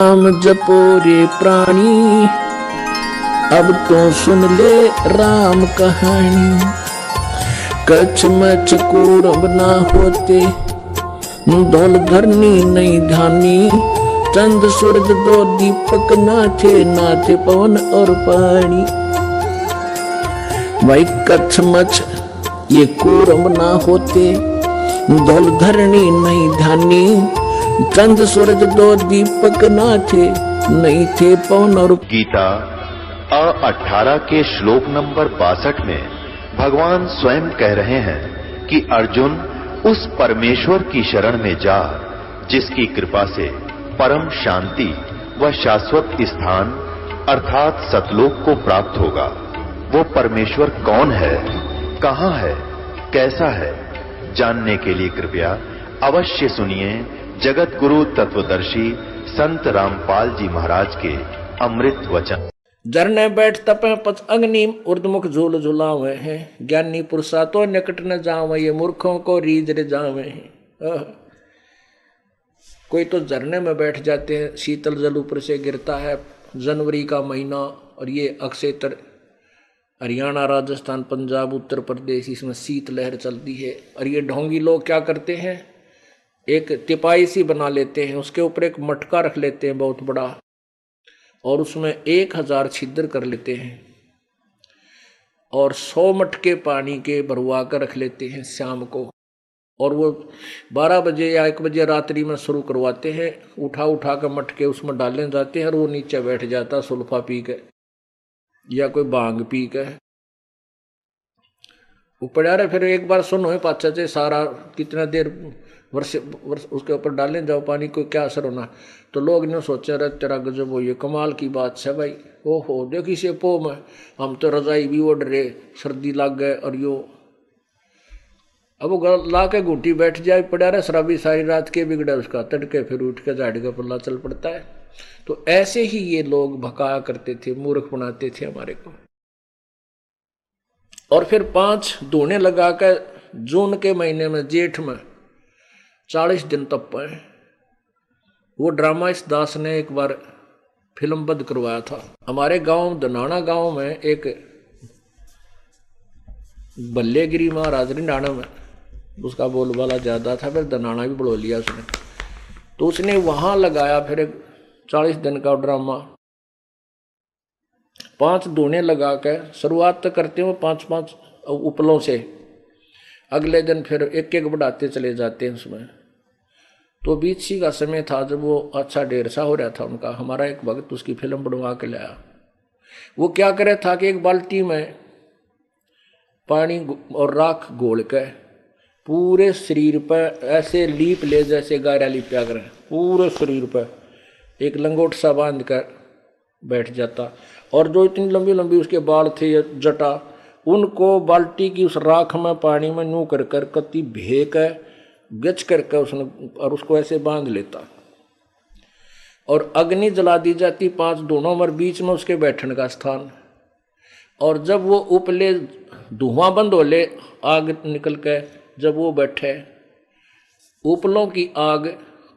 राम जपो रे प्राणी, अब तो सुन ले राम कहानी। कच्छ मच कूरब ना होते, धौल धरनी नहीं धानी। चंद सूरज दो दीपक ना थे पवन और पानी। भाई कच्छ मच ये कूरब ना होते, धौल धरनी नहीं धानी। चंद सूरज दो दीपक ना नहीं थे पवन और। गीता 18 के श्लोक नंबर 62 में भगवान स्वयं कह रहे हैं कि अर्जुन उस परमेश्वर की शरण में जा जिसकी कृपा से परम शांति व शाश्वत स्थान अर्थात सतलोक को प्राप्त होगा। वो परमेश्वर कौन है, कहां है, कैसा है, जानने के लिए कृपया अवश्य सुनिए जगत गुरु तत्वदर्शी संत रामपाल जी महाराज के अमृत वचन। जरने बैठ तपे पच अग्नि, उर्दमुख झूल झुलावे हैं। ज्ञानी पुरुषा तो निकट न जावे, ये मूर्खों को रीझ रे जावे हैं। कोई तो झरने में बैठ जाते हैं, शीतल जल ऊपर से गिरता है। जनवरी का महीना और ये अक्षेत्र हरियाणा, राजस्थान, पंजाब, उत्तर प्रदेश, इसमें शीत लहर चलती है। और ये ढोंगी लोग क्या करते हैं, एक तिपाई सी बना लेते हैं, उसके ऊपर एक मटका रख लेते हैं बहुत बड़ा, और उसमें 1000 छिद्र कर लेते हैं और 100 मटके पानी के भरवा कर रख लेते हैं शाम को। और वो 12 बजे या 1 बजे रात्रि में शुरू करवाते हैं। उठा कर मटके उसमें डालने जाते हैं और वो नीचे बैठ जाता सुल्फा पी के या कोई भांग पी के। वो पड़ा रहे, फिर एक बार सुनो पाचा से सारा कितना देर वर्ष उसके ऊपर डालने जाओ पानी, को क्या असर होना। तो लोग ने सोचा रहे तेरा गजब हो, ये कमाल की बात है भाई। ओहो देखी से पो में हम तो रजाई भी ओढ़ रहे, सर्दी लग गए और यो। अब वो ला के घूटी बैठ जाए, पड़ा रहे शराबी सारी रात के बिगड़ा उसका, तड़के फिर उठ के झाड़ी का पल्ला चल पड़ता है। तो ऐसे ही ये लोग भकाया करते थे, मूर्ख बनाते थे हमारे को। और फिर 5 धोने लगा कर जून के महीने में, जेठ में 40 दिन तप पाए। वो ड्रामा इस दास ने एक बार फिल्मबद्ध करवाया था। हमारे गांव दनाना गांव में एक बल्लेगिरी महाराज रिंडाना में, उसका बोलबाला ज्यादा था, फिर दनाना भी बढ़ो लिया उसने। तो उसने वहां लगाया फिर 40 दिन का ड्रामा। 5 धोने लगा कर शुरुआत तो करते हो 5-5 उपलों से, अगले दिन फिर एक एक बढ़ाते चले जाते हैं उसमें। तो बीच सी का समय था जब वो अच्छा ढेर सा हो रहा था उनका। हमारा एक भक्त उसकी फिल्म बढ़वा के लाया। वो क्या करे था कि एक बाल्टी में पानी और राख घोल के पूरे शरीर पर ऐसे लीप ले, जैसे गायरा लिपया करें, पूरे शरीर पर एक लंगोट सा बांध कर बैठ जाता। और जो इतनी लंबी लंबी उसके बाल थे या जटा, उनको बाल्टी की उस राख में पानी में नू कर कर कति भेक गच करके उसने, और उसको ऐसे बांध लेता। और अग्नि जला दी जाती 5 दोनों में, बीच में उसके बैठने का स्थान। और जब वो उपले धुआं बंद हो ले, आग निकल के जब वो बैठे, उपलों की आग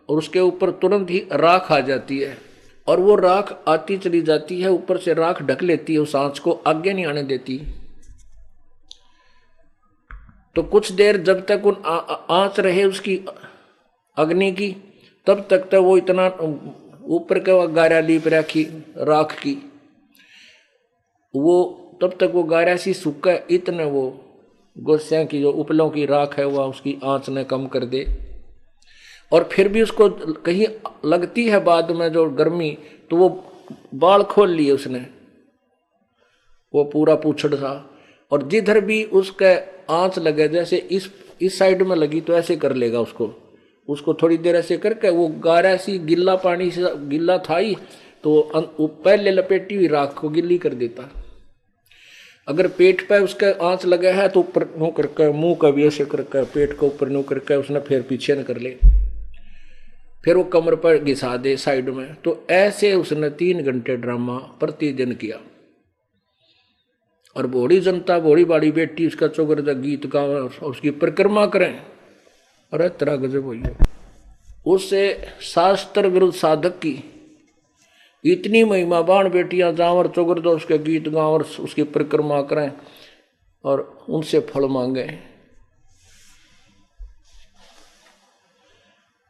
और उसके ऊपर तुरंत ही राख आ जाती है। और वो राख आती चली जाती है, ऊपर से राख ढक लेती है, उस आंच को आगे नहीं आने देती। तो कुछ देर जब तक उन आंच रहे उसकी अग्नि की, तब तक तो वो इतना ऊपर का गारा लीप रखी राख की, वो तब तक वो गारा सी सूखा, इतने वो गोस्या की जो उपलों की राख है वह उसकी आंच ने कम कर दे। और फिर भी उसको कहीं लगती है बाद में जो गर्मी, तो वो बाल खोल लिए उसने, वो पूरा पूछड़ था। और जिधर भी उसके आंच लगे, जैसे इस साइड में लगी तो ऐसे कर लेगा उसको थोड़ी देर ऐसे करके, वो गारा सी गिल्ला पानी से गिल्ला था ही, तो पहले लपेटी हुई राख को गिल्ली कर देता। अगर पेट पे उसके आंच लगे है तो ऊपर नो करके, मुंह का भी ऐसे करके, पेट को ऊपर नो करके उसने फिर पीछे न कर ले, फिर वो कमर पर घिसा दे साइड में। तो ऐसे उसने 3 घंटे ड्रामा प्रतिदिन किया। और बड़ी जनता, बड़ी बाड़ी बेटी उसका चौगरदा गीत गावे, उसकी परिक्रमा करें। अरे तेरा गजब हुई। उससे शास्त्र विरुद्ध साधक की इतनी महिमा बाण बेटियां जावर चौगर दो उसके गीत गाँव और उसकी परिक्रमा करें और उनसे फल मांगे।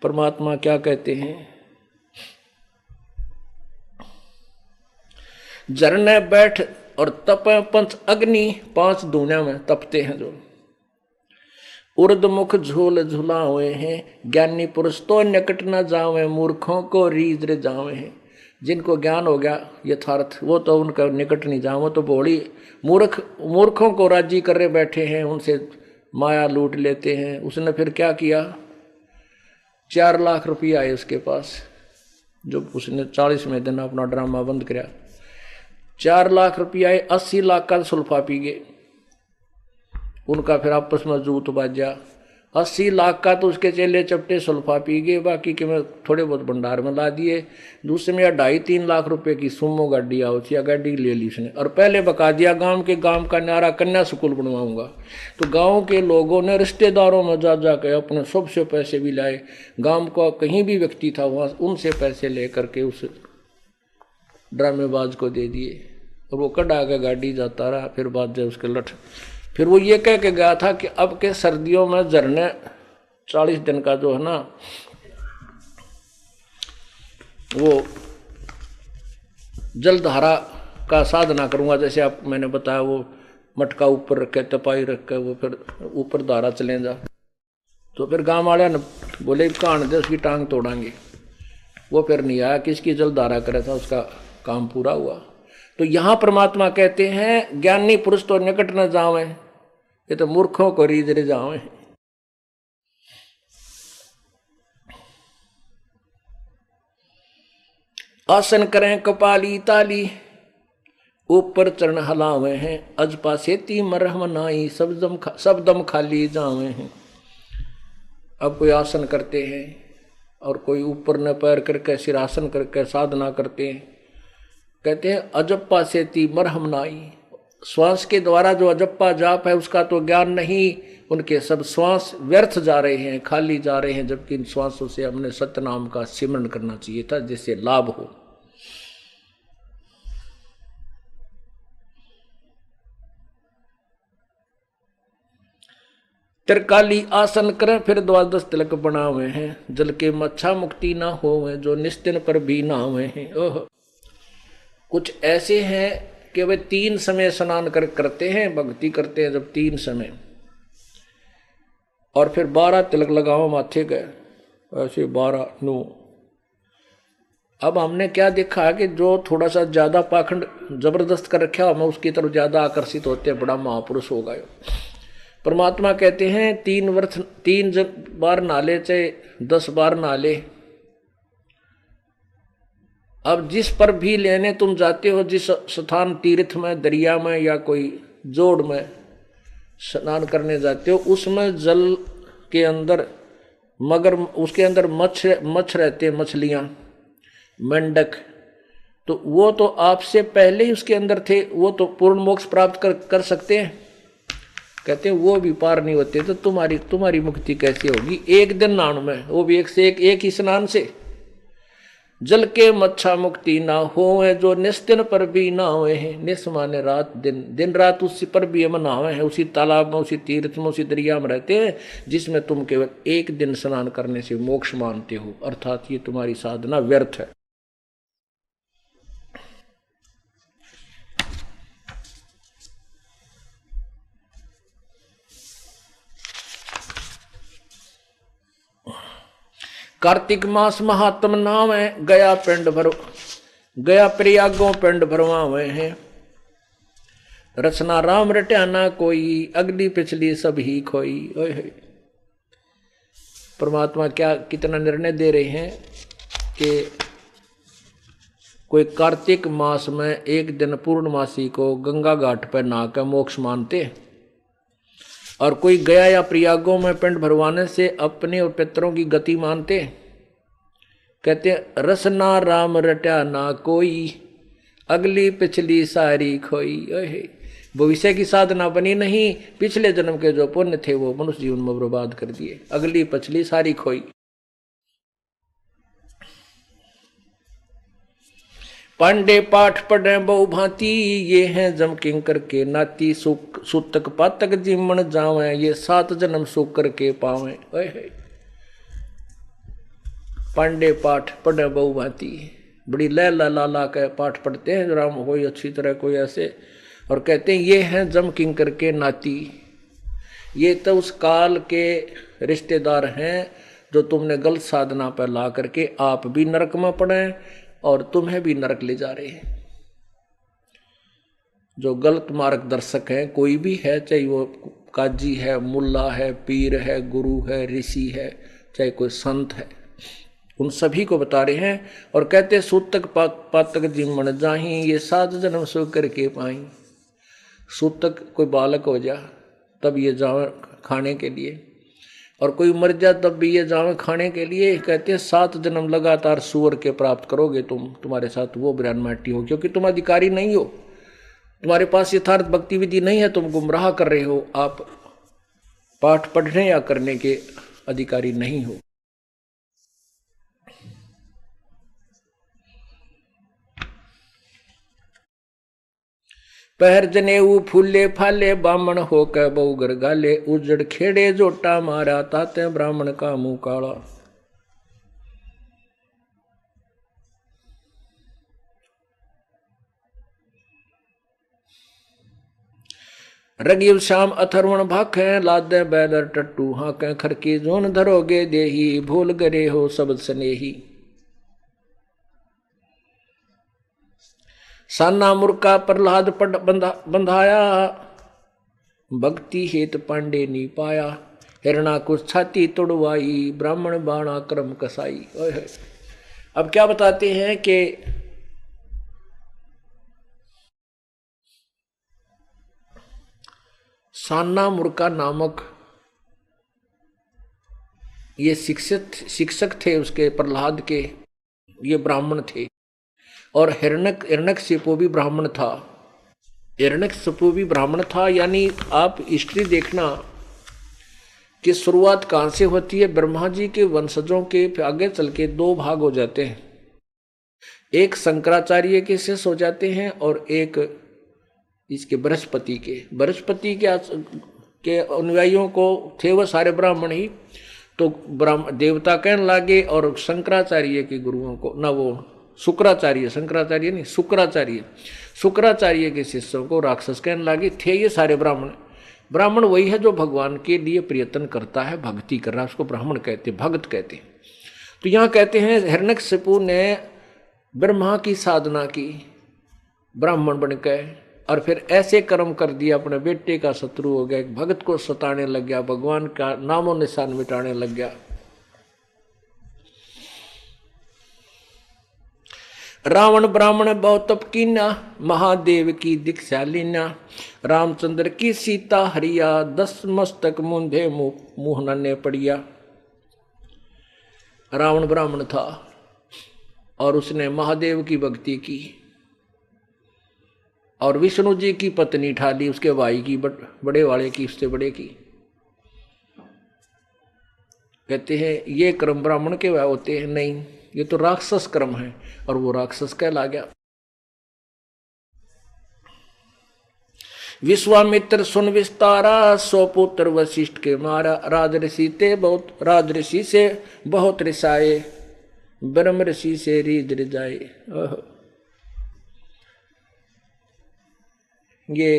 परमात्मा क्या कहते हैं, झरने बैठ और तपे पंच अग्नि, 5 दुनिया में तपते हैं जो। उर्द मुख झूल झुलावे हैं, ज्ञानी पुरुष तो निकट न जावे, मूर्खों को रीझ रे जावे हैं। जिनको ज्ञान हो गया यथार्थ वो तो उनका निकट नहीं जाओ, वो तो बोली मूर्खों को राजी करे बैठे हैं, उनसे माया लूट लेते हैं। उसने फिर क्या किया, 4 लाख रुपया आए उसके पास, जब उसने 40वें दिन अपना ड्रामा बंद किया। 4 लाख रुपया आए, 80 लाख का सुल्फा पी गए। उनका फिर आपस में जूत बाजा। 80 लाख का तो उसके चेले चपटे सुल्फा पी गए, बाकी के में थोड़े बहुत भंडार में ला दिए। दूसरे में 2.5-3 लाख रुपए की सुमो गाड़ी आओ थी, गाड़ी ले ली उसने और पहले बका दिया गांव का न्यारा कन्या स्कूल बनवाऊंगा। तो गांव के लोगों ने रिश्तेदारों में जा के अपने सबसे पैसे भी लाए। गांव का कहीं भी व्यक्ति था वहां उनसे पैसे ले करके उस ड्रामेबाज को दे दिए और वो कड़ा के गाड़ी जाता रहा। फिर बाद जब उसके लठ, फिर वो ये कह के गया था कि अब के सर्दियों में झरने 40 दिन का जो है ना वो जलधारा का साधना करूंगा। जैसे आप मैंने बताया वो मटका ऊपर रखे, तपाई रख के वो फिर ऊपर धारा चले जा। तो फिर गांव वाले ने बोले कान दे उसकी टांग तोड़ांगे। वो फिर नहीं आया, किसकी जलधारा करे था, उसका काम पूरा हुआ। तो यहां परमात्मा कहते हैं ज्ञानी पुरुष तो निकट न जावे, ये तो मूर्खों को रीझ रे जावे। आसन करें कपाली ताली, ऊपर चरण हलावे हैं, अजपा सेती मरहम नाई, सब दम खाली जावे हैं। अब कोई आसन करते हैं और कोई ऊपर न पैर करके सिरासन करके साधना करते हैं। कहते हैं अजप्पा सेती मरहम नाई, श्वास के द्वारा जो अजप्पा जाप है उसका तो ज्ञान नहीं, उनके सब श्वास व्यर्थ जा रहे हैं, खाली जा रहे हैं। जबकि इन श्वासों से हमने सत्यनाम का सिमरन करना चाहिए था जिससे लाभ हो। त्रिकाली आसन करें फिर 12 तिलक बनावे हैं, जल के मच्छा मुक्ति ना होवे, जो निस्तिन पर भी नहावे हैं। ओह, कुछ ऐसे हैं कि वे 3 समय स्नान करते हैं, भक्ति करते हैं जब 3 समय, और फिर 12 तिलक लगाओ माथे के, ऐसे 12 नो। अब हमने क्या देखा कि जो थोड़ा सा ज्यादा पाखंड जबरदस्त कर रखा हम उसकी तरफ ज्यादा आकर्षित होते हैं, बड़ा महापुरुष होगा। परमात्मा कहते हैं 3 बार नाले चाहे 10 बार नाले। अब जिस पर भी लेने तुम जाते हो, जिस स्थान तीर्थ में, दरिया में या कोई जोड़ में स्नान करने जाते हो, उसमें जल के अंदर मगर उसके अंदर मच्छ रहते हैं, मछलियां, मेंढक। तो वो तो आपसे पहले ही उसके अंदर थे, वो तो पूर्ण मोक्ष प्राप्त कर सकते हैं। कहते हैं वो भी पार नहीं होते, तो तुम्हारी मुक्ति कैसे होगी? 1 दिन नहाने में, वो भी एक ही स्नान से। जल के मच्छा मुक्ति ना होवे, जो निस्तिन पर भी नहावे हैं। निस माने रात, दिन रात उसी पर भी हम नहावे हैं, उसी तालाब में, उसी तीर्थ में, उसी दरिया में रहते हैं जिसमें तुम केवल 1 दिन स्नान करने से मोक्ष मानते हो। अर्थात ये तुम्हारी साधना व्यर्थ है। कार्तिक मास महात्म नाम है, गया प्रयागों पिंड भरवावे हैं। रचना राम रट्याना कोई, अगली पिछली सब ही खोई। ओए परमात्मा क्या कितना निर्णय दे रहे हैं कि कोई कार्तिक मास में 1 दिन पूर्णमासी को गंगा घाट पर नहा कर मोक्ष मानते, और कोई गया या प्रयागों में पिंड भरवाने से अपने और पितरों की गति मानते। कहते रसना राम रट्या ना कोई, अगली पिछली सारी खोई। भविष्य की साधना बनी नहीं, पिछले जन्म के जो पुण्य थे वो मनुष्य जीवन में बर्बाद कर दिए, अगली पिछली सारी खोई। पांडे पाठ पढ़े बहु भांति, ये हैं जम किंकर के नाती। सूतक पातक जिमन जावे, ये 7 जन्म सुख करके पावे। पांडे पाठ पढ़े बहु भांति, बड़ी लैला लाला के पाठ पढ़ते हैं राम, कोई अच्छी तरह कोई ऐसे, और कहते हैं ये हैं जम किंकर के नाती। ये तो उस काल के रिश्तेदार हैं जो तुमने गलत साधना पर ला करके आप भी नरक में पड़े और तुम्हें भी नरक ले जा रहे हैं। जो गलत मार्गदर्शक हैं, कोई भी है, चाहे वो काजी है, मुल्ला है, पीर है, गुरु है, ऋषि है, चाहे कोई संत है, उन सभी को बता रहे हैं। और कहते सूतक पातक जिमन जाही, ये 7 जन्म सो करके पाई। सूतक कोई बालक हो जा तब ये जावे खाने के लिए, और कोई मर जा तब भी ये जावे खाने के लिए। कहते हैं 7 जन्म लगातार सुअर के प्राप्त करोगे तुम, तुम्हारे साथ वो ब्रह्म माटी हो, क्योंकि तुम अधिकारी नहीं हो, तुम्हारे पास यथार्थ भक्ति विधि नहीं है, तुम गुमराह कर रहे हो, आप पाठ पढ़ने या करने के अधिकारी नहीं हो। पहर जनेऊ फूले फाले, बामण होकर बहु घर गाले। उजड़ खेड़े जोटा मारा, ताते ब्राह्मण का मुंह काला। रगीव शाम अथर्वण भाखे, लादे बैदर टट्टू हाके। खरकी जोन धरोगे देही, भूल गरे हो सबद स्नेही। साना मुर्का प्रहलाद बंधाया, भक्ति हेत पांडे नी पाया। हिरणा को छाती तोड़वाई, ब्राह्मण बाणा क्रम कसाई। अब क्या बताते हैं कि साना मुर्का नामक ये शिक्षक थे उसके प्रहलाद के, ये ब्राह्मण थे। और हिरण्यकशिपु भी ब्राह्मण था। हिरण्यकशिपु भी ब्राह्मण था, यानी आप हिस्ट्री देखना कि शुरुआत कहाँ से होती है। ब्रह्मा जी के वंशजों के आगे चल के 2 भाग हो जाते हैं, एक शंकराचार्य के शिष्य हो जाते हैं और एक इसके बृहस्पति के अनुयायियों को थे वो सारे ब्राह्मण ही। तो देवता कहने लगे, और शंकराचार्य के गुरुओं को ना, वो शुक्राचार्य के शिष्यों को राक्षस कहने लगे। थे ये सारे ब्राह्मण वही है जो भगवान के लिए प्रयत्न करता है, भक्ति कर रहा है, उसको ब्राह्मण कहते, भक्त कहते हैं। तो यहाँ कहते हैं हिरण्यकशिपु ने ब्रह्मा की साधना की ब्राह्मण बनकर, और फिर ऐसे कर्म कर दिया, अपने बेटे का शत्रु हो गया, एक भक्त को सताने लग गया, भगवान का नामो निशान मिटाने लग गया। रावण ब्राह्मण बहुत तप कीना, महादेव की दीक्षा लीना। रामचंद्र की सीता हरिया, 10 मस्तक मुंधे मुंह नन्हे पड़िया। रावण ब्राह्मण था और उसने महादेव की भक्ति की, और विष्णु जी की पत्नी ठा ली, उसके भाई की, बड़े वाले की, उससे बड़े की। कहते हैं ये कर्म ब्राह्मण के वह होते हैं? नहीं, ये तो राक्षस कर्म है, और वो राक्षस कहला गया। विश्वामित्र सुन विस्तारा, 100 पुत्र वशिष्ठ के मारा। राजऋषि से बहुत रिसाए, ब्रह्म ऋषि से रीझ रिझाए। ये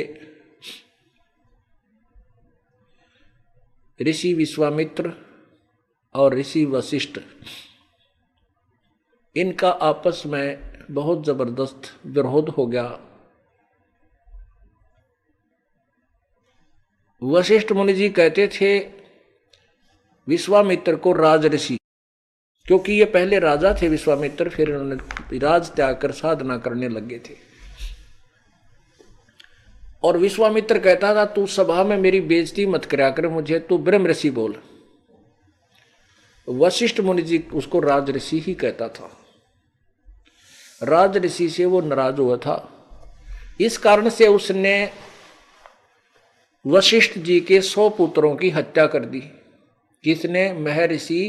ऋषि विश्वामित्र और ऋषि वशिष्ठ, इनका आपस में बहुत जबरदस्त विरोध हो गया। वशिष्ठ मुनि जी कहते थे विश्वामित्र को राजऋषि, क्योंकि ये पहले राजा थे विश्वामित्र, फिर उन्होंने राज त्याग कर साधना करने लगे थे। और विश्वामित्र कहता था तू सभा में मेरी बेइज्जती मत करा कर, मुझे तू ब्रह्म ऋषि बोल। वशिष्ठ मुनि जी उसको राजऋषि ही कहता था। राजऋषि से वो नाराज हुआ था, इस कारण से उसने वशिष्ठ जी के 100 पुत्रों की हत्या कर दी। किसने? महर्षि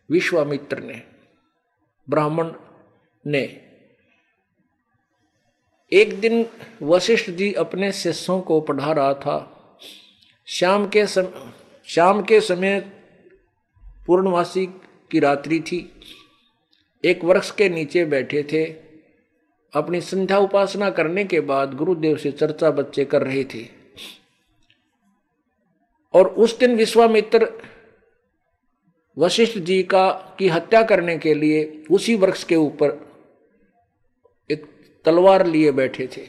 विश्वामित्र ने, ब्राह्मण ने। एक दिन वशिष्ठ जी अपने शिष्यों को पढ़ा रहा था। शाम के समय पूर्णमासी की रात्रि थी। एक वृक्ष के नीचे बैठे थे। अपनी संध्या उपासना करने के बाद गुरुदेव से चर्चा बच्चे कर रहे थे। और उस दिन विश्वामित्र वशिष्ठ जी की हत्या करने के लिए उसी वृक्ष के ऊपर एक तलवार लिए बैठे थे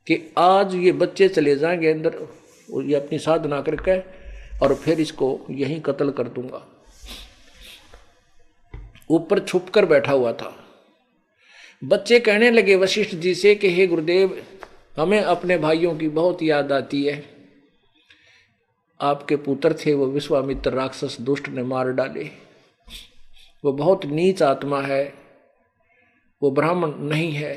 कि आज ये बच्चे चले जाएंगे अंदर, ये अपनी साधना करके, और फिर इसको यहीं कत्ल कर दूंगा। ऊपर छुप कर बैठा हुआ था। बच्चे कहने लगे वशिष्ठ जी से कि हे गुरुदेव, हमें अपने भाइयों की बहुत याद आती है। आपके पुत्र थे, वो विश्वामित्र राक्षस दुष्ट ने मार डाले। वो बहुत नीच आत्मा है, वो ब्राह्मण नहीं है।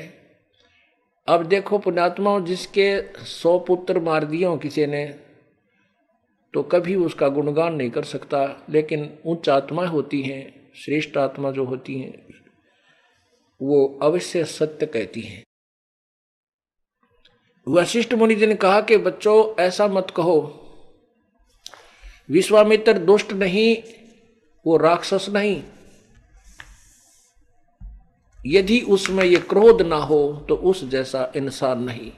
अब देखो पुण्यात्माओं, जिसके 100 पुत्र मार दिए किसी ने, तो कभी उसका गुणगान नहीं कर सकता। लेकिन उच्च आत्मा होती हैं, श्रेष्ठ आत्मा जो होती हैं, वो अवश्य सत्य कहती हैं। वशिष्ठ मुनि जी ने कहा कि बच्चों, ऐसा मत कहो। विश्वामित्र दुष्ट नहीं, वो राक्षस नहीं। यदि उसमें ये क्रोध ना हो तो उस जैसा इंसान नहीं।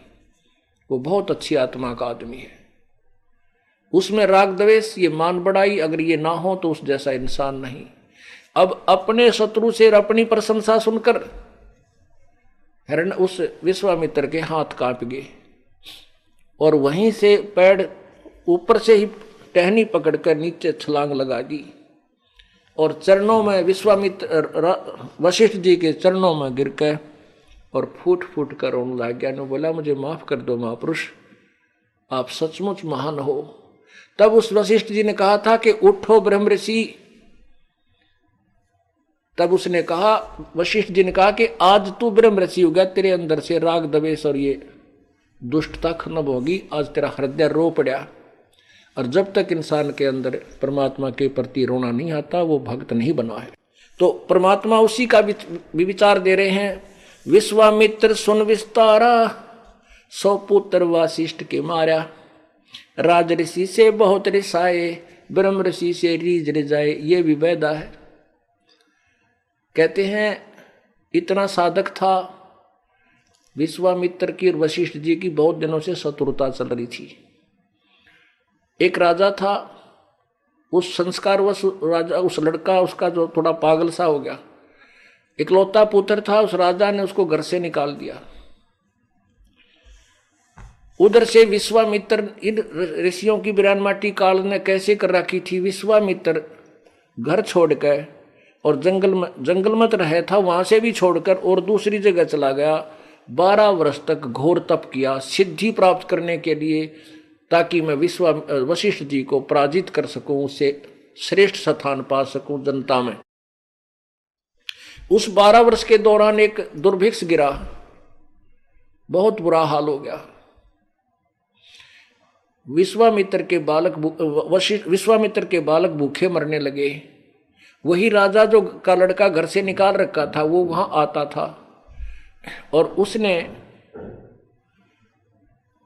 वो बहुत अच्छी आत्मा का आदमी है। उसमें राग द्वेष, ये मान बढ़ाई, अगर ये ना हो तो उस जैसा इंसान नहीं। अब अपने शत्रु से अपनी प्रशंसा सुनकर हिरण उस विश्वामित्र के हाथ कांप गए और वहीं से पैर ऊपर से ही टहनी पकड़कर नीचे छलांग लगा दी और चरणों में वशिष्ठ जी के चरणों में गिर कर और फूट फूट कर रोने लग गया। ने बोला, मुझे माफ कर दो महापुरुष, आप सचमुच महान हो। तब उस वशिष्ठ जी ने कहा था कि उठो ब्रह्म ऋषि। तब उसने कहा, वशिष्ठ जी ने कहा कि आज तू ब्रह्म ऋषि हो गया, तेरे अंदर से राग द्वेष और ये दुष्टता खत्म होगी। आज तेरा हृदय रो पड़ा। और जब तक इंसान के अंदर परमात्मा के प्रति रोना नहीं आता, वो भक्त नहीं बना है। तो परमात्मा उसी का भी विचार दे रहे हैं। विश्वामित्र सुन विस्तारा, 100 पुत्र वासिष्ठ के मारा। राज ऋषि से बहुत रिसाए, ब्रह्म ऋषि से रीझ रिजाए। ये भी वेदा है। कहते हैं इतना साधक था। विश्वामित्र की और वशिष्ठ जी की बहुत दिनों से शत्रुता चल रही थी। एक राजा था, उस संस्कारवश राजा, उस लड़का उसका जो थोड़ा पागल सा हो गया, इकलौता पुत्र था, उस राजा ने उसको घर से निकाल दिया। उधर से विश्वामित्र, इन ऋषियों की बिरानमाटी काल ने कैसे कर रखी थी। विश्वामित्र घर छोड़कर और जंगल में रहे था, वहां से भी छोड़कर और दूसरी जगह चला गया। 12 वर्ष तक घोर तप किया सिद्धि प्राप्त करने के लिए, ताकि मैं वशिष्ठ जी को पराजित कर सकूं, उससे श्रेष्ठ स्थान पा सकूं जनता में। उस 12 वर्ष के दौरान एक दुर्भिक्ष गिरा, बहुत बुरा हाल हो गया। विश्वामित्र के बालक भूखे मरने लगे। वही राजा जो का लड़का घर से निकाल रखा था, वो वहां आता था और उसने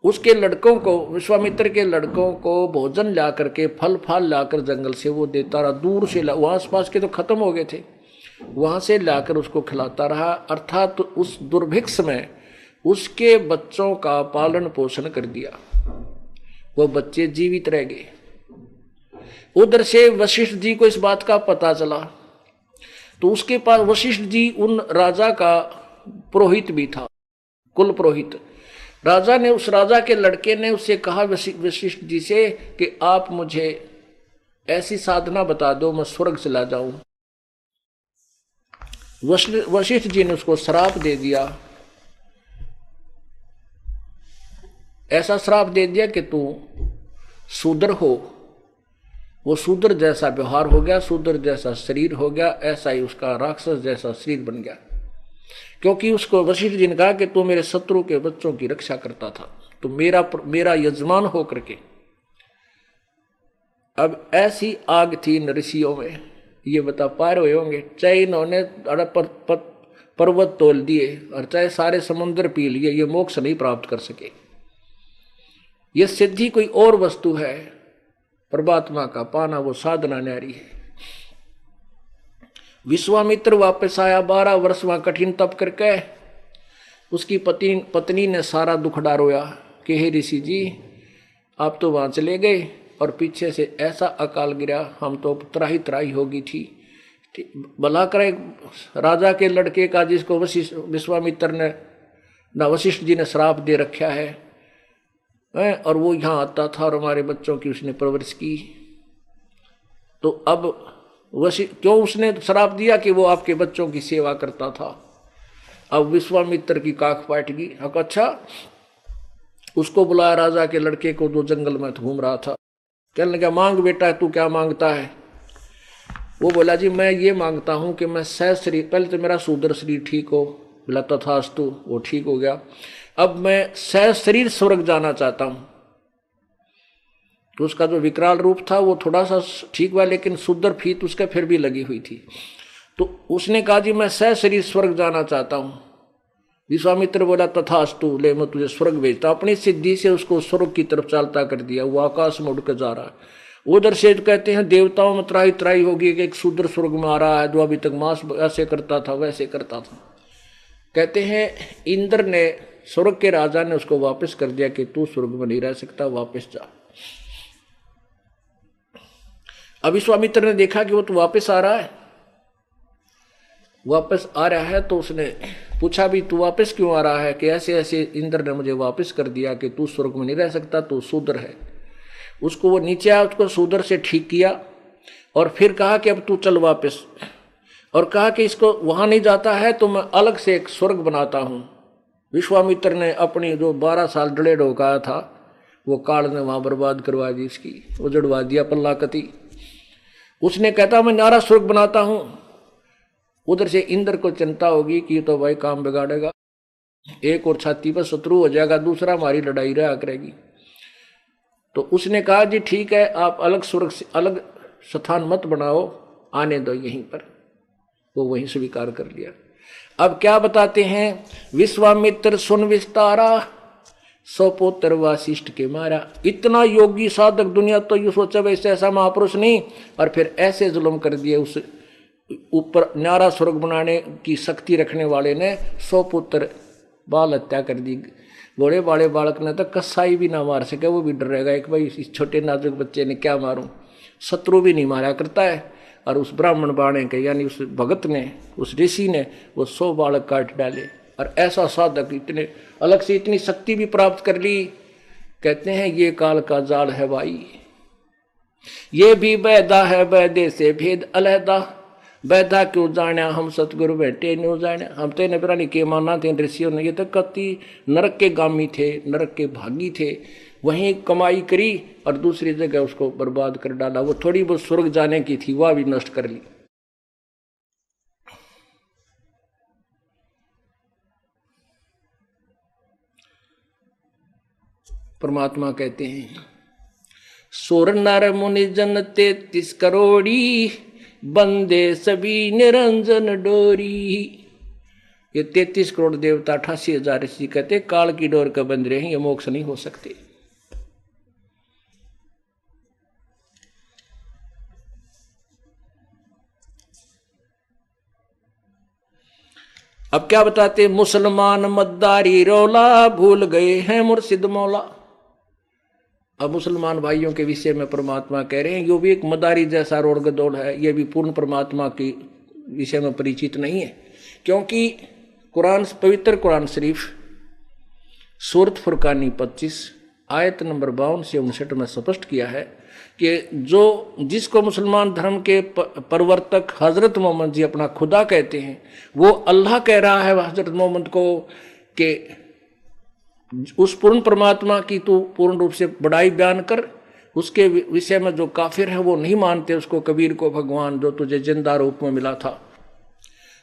उसके लड़कों को, विश्वामित्र के लड़कों को भोजन ला करके, फल फाल लाकर जंगल से वो देता रहा। दूर से वहां आसपास के तो खत्म हो गए थे, वहां से लाकर उसको खिलाता रहा। अर्थात तो उस दुर्भिक्ष में उसके बच्चों का पालन पोषण कर दिया। वो बच्चे जीवित रह गए। उधर से वशिष्ठ जी को इस बात का पता चला, तो उसके पास वशिष्ठ जी उन राजा का पुरोहित भी था, कुल पुरोहित। राजा ने, उस राजा के लड़के ने उससे कहा वशिष्ठ जी से कि आप मुझे ऐसी साधना बता दो, मैं स्वर्ग चला जाऊं। वशिष्ठ जी ने उसको श्राप दे दिया। ऐसा श्राप दे दिया कि तू शूद्र हो। वो शूद्र जैसा व्यवहार हो गया, शूद्र जैसा शरीर हो गया, ऐसा ही उसका राक्षस जैसा शरीर बन गया। क्योंकि उसको वशिष्ठ जी ने कहा कि तू मेरे शत्रु के बच्चों की रक्षा करता था, तो मेरा यजमान हो करके। अब ऐसी आग थी इन ऋषियों में, ये बता पा रहे होंगे, चाहे इन्होंने पर्वत तोल दिए और चाहे सारे समुद्र पी लिए, ये मोक्ष नहीं प्राप्त कर सके। ये सिद्धि कोई और वस्तु है, परमात्मा का पाना वो साधना न्यारी है। विश्वामित्र वापस आया 12 वर्ष वहां कठिन तप करके। उसकी पत्नी ने सारा दुखड़ा रोया कि हे ऋषि जी, आप तो वहां चले गए और पीछे से ऐसा अकाल गिरा, हम तो त्राही त्राही होगी थी। भला करे राजा के लड़के का जिसको विश्वामित्र ने ना वशिष्ठ जी ने श्राप दे रखा है, और वो यहाँ आता था और हमारे बच्चों की उसने परवरिश की, तो अब क्यों उसने श्राप दिया कि वो आपके बच्चों की सेवा करता था। अब विश्वामित्र की काख पाट गई। अच्छा, उसको बुलाया राजा के लड़के को जो जंगल में घूम रहा था। कहने लगा, मांग बेटा, तू क्या मांगता है? वो बोला, जी मैं ये मांगता हूं कि मैं सह शरीर, पहले तो मेरा शूद्र शरीर ठीक हो। बोला तथास्तु, वो ठीक हो गया। अब मैं सह शरीर स्वर्ग जाना चाहता हूं। तो उसका जो विकराल रूप था वो थोड़ा सा ठीक हुआ, लेकिन शूद्र फीत उसके फिर भी लगी हुई थी। तो उसने कहा, जी मैं सह शरीर स्वर्ग जाना चाहता हूं। विश्वामित्र बोला तथास्तु, ले मैं तुझे स्वर्ग भेजता। अपनी सिद्धि से उसको स्वर्ग की तरफ चालता कर दिया। वो आकाश में उड़कर जा रहा है। उधर से कहते हैं देवताओं में त्राही त्राही होगी कि एक शूद्र स्वर्ग में आ रहा है जो अभी तक मांस ऐसे करता था वैसे करता था। कहते हैं इंद्र ने, स्वर्ग के राजा ने उसको वापस कर दिया कि तू स्वर्ग में नहीं रह सकता, वापस जा। अब विश्वामित्र ने देखा कि वो तो वापस आ रहा है, वापस आ रहा है, तो उसने पूछा भी तू वापस क्यों आ रहा है? कि ऐसे ऐसे इंद्र ने मुझे वापस कर दिया कि तू स्वर्ग में नहीं रह सकता, तू शूद्र है। उसको वो नीचे आया, उसको शूद्र से ठीक किया और फिर कहा कि अब तू चल वापस, और कहा कि इसको वहां नहीं जाता है तो मैं अलग से एक स्वर्ग बनाता हूं। विश्वामित्र ने अपनी जो 12 साल डले ढोकाया था वो काल ने वहां बर्बाद करवा दी, इसकी उजड़वा दिया पल्लाकती। उसने कहता मैं नारा स्वर्ग बनाता हूं। उधर से इंद्र को चिंता होगी कि तो भाई काम बिगाड़ेगा, एक और छाती पर शत्रु हो जाएगा, दूसरा हमारी लड़ाई रहा करेगी। तो उसने कहा जी ठीक है, आप अलग स्वर्ग से अलग स्थान मत बनाओ, आने दो यहीं पर। वो वहीं स्वीकार कर लिया। अब क्या बताते हैं, विश्वामित्र सुन विस्तारा, 100 पुत्र वासिष्ठ के मारा। इतना योगी साधक दुनिया तो यू सोचा वैसे ऐसा महापुरुष नहीं, और फिर ऐसे जुल्म कर दिए। उस ऊपर न्यारा स्वर्ग बनाने की शक्ति रखने वाले ने 100 पुत्र बाल हत्या कर दी। बड़े बड़े बालक ने तो कसाई भी ना मार सके, वो भी डरेगा एक भाई इस छोटे नाजुक बच्चे ने क्या मारूं। शत्रु भी नहीं मारा करता है। और उस ब्राह्मण बाणे के यानी उस भगत ने, उस ऋषि ने वो 100 बालक काट डाले। और ऐसा साधक इतने अलग से इतनी शक्ति भी प्राप्त कर ली। कहते हैं ये काल का जाल है भाई, ये भी बैदा है, बैदे से भेद अलहदा। बैदा क्यों जाने हम सतगुरु बैठे न्यू जाने। हम तो इन्हें पुरानी के माना थे ऋषियों ने, ये तो कति नरक के गामी थे, नरक के भागी थे। वहीं कमाई करी और दूसरी जगह उसको बर्बाद कर डाला। वो थोड़ी बहुत स्वर्ग जाने की थी, वह भी नष्ट कर ली। परमात्मा कहते हैं सुर नर मुनि जन 33 करोड़ी, बंदे सभी निरंजन डोरी। ये 33 करोड़ देवता 88,000 ऋषि कहते काल की डोर का बंद रहे, ये मोक्ष नहीं हो सकते। अब क्या बताते, मुसलमान मद्दारी रौला, भूल गए हैं मुर्शिद मौला। अब मुसलमान भाइयों के विषय में परमात्मा कह रहे हैं यो भी एक मदारी जैसा रोड़ गदौड़ है, ये भी पूर्ण परमात्मा के विषय में परिचित नहीं है। क्योंकि कुरान, पवित्र कुरान शरीफ सूरत फुरकानी 25 आयत नंबर 52 से 59 में स्पष्ट किया है कि जिसको मुसलमान धर्म के प्रवर्तक हजरत मोहम्मद जी अपना खुदा कहते हैं, वो अल्लाह कह रहा है हजरत मोहम्मद को कि उस पूर्ण परमात्मा की तू पूर्ण रूप से बड़ाई बयान कर। उसके विषय में जो काफिर है वो नहीं मानते उसको, कबीर को भगवान जो तुझे जिंदा रूप में मिला था,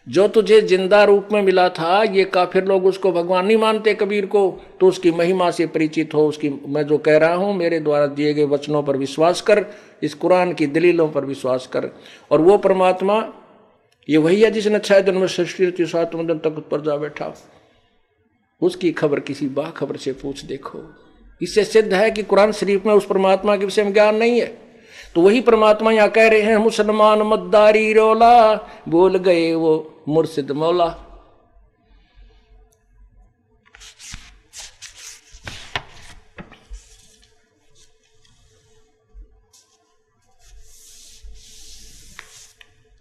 जो तुझे जिंदा रूप में मिला था, ये काफिर लोग उसको भगवान नहीं मानते कबीर को। तो उसकी महिमा से परिचित हो, उसकी मैं जो कह रहा हूं मेरे द्वारा दिए गए वचनों पर विश्वास कर, इस कुरान की दलीलों पर विश्वास कर। और वो परमात्मा ये वही है जिसने 6 दिन में सृष्टि रची, 7वें दिन तक पर जा बैठा। उसकी खबर किसी बाखबर से पूछ देखो। इससे सिद्ध है कि कुरान शरीफ में उस परमात्मा के विषय में ज्ञान नहीं है। तो वही परमात्मा यहाँ कह रहे हैं, मुसलमान मद्दारी रोला, बोल गए वो मुर्शिद मौला।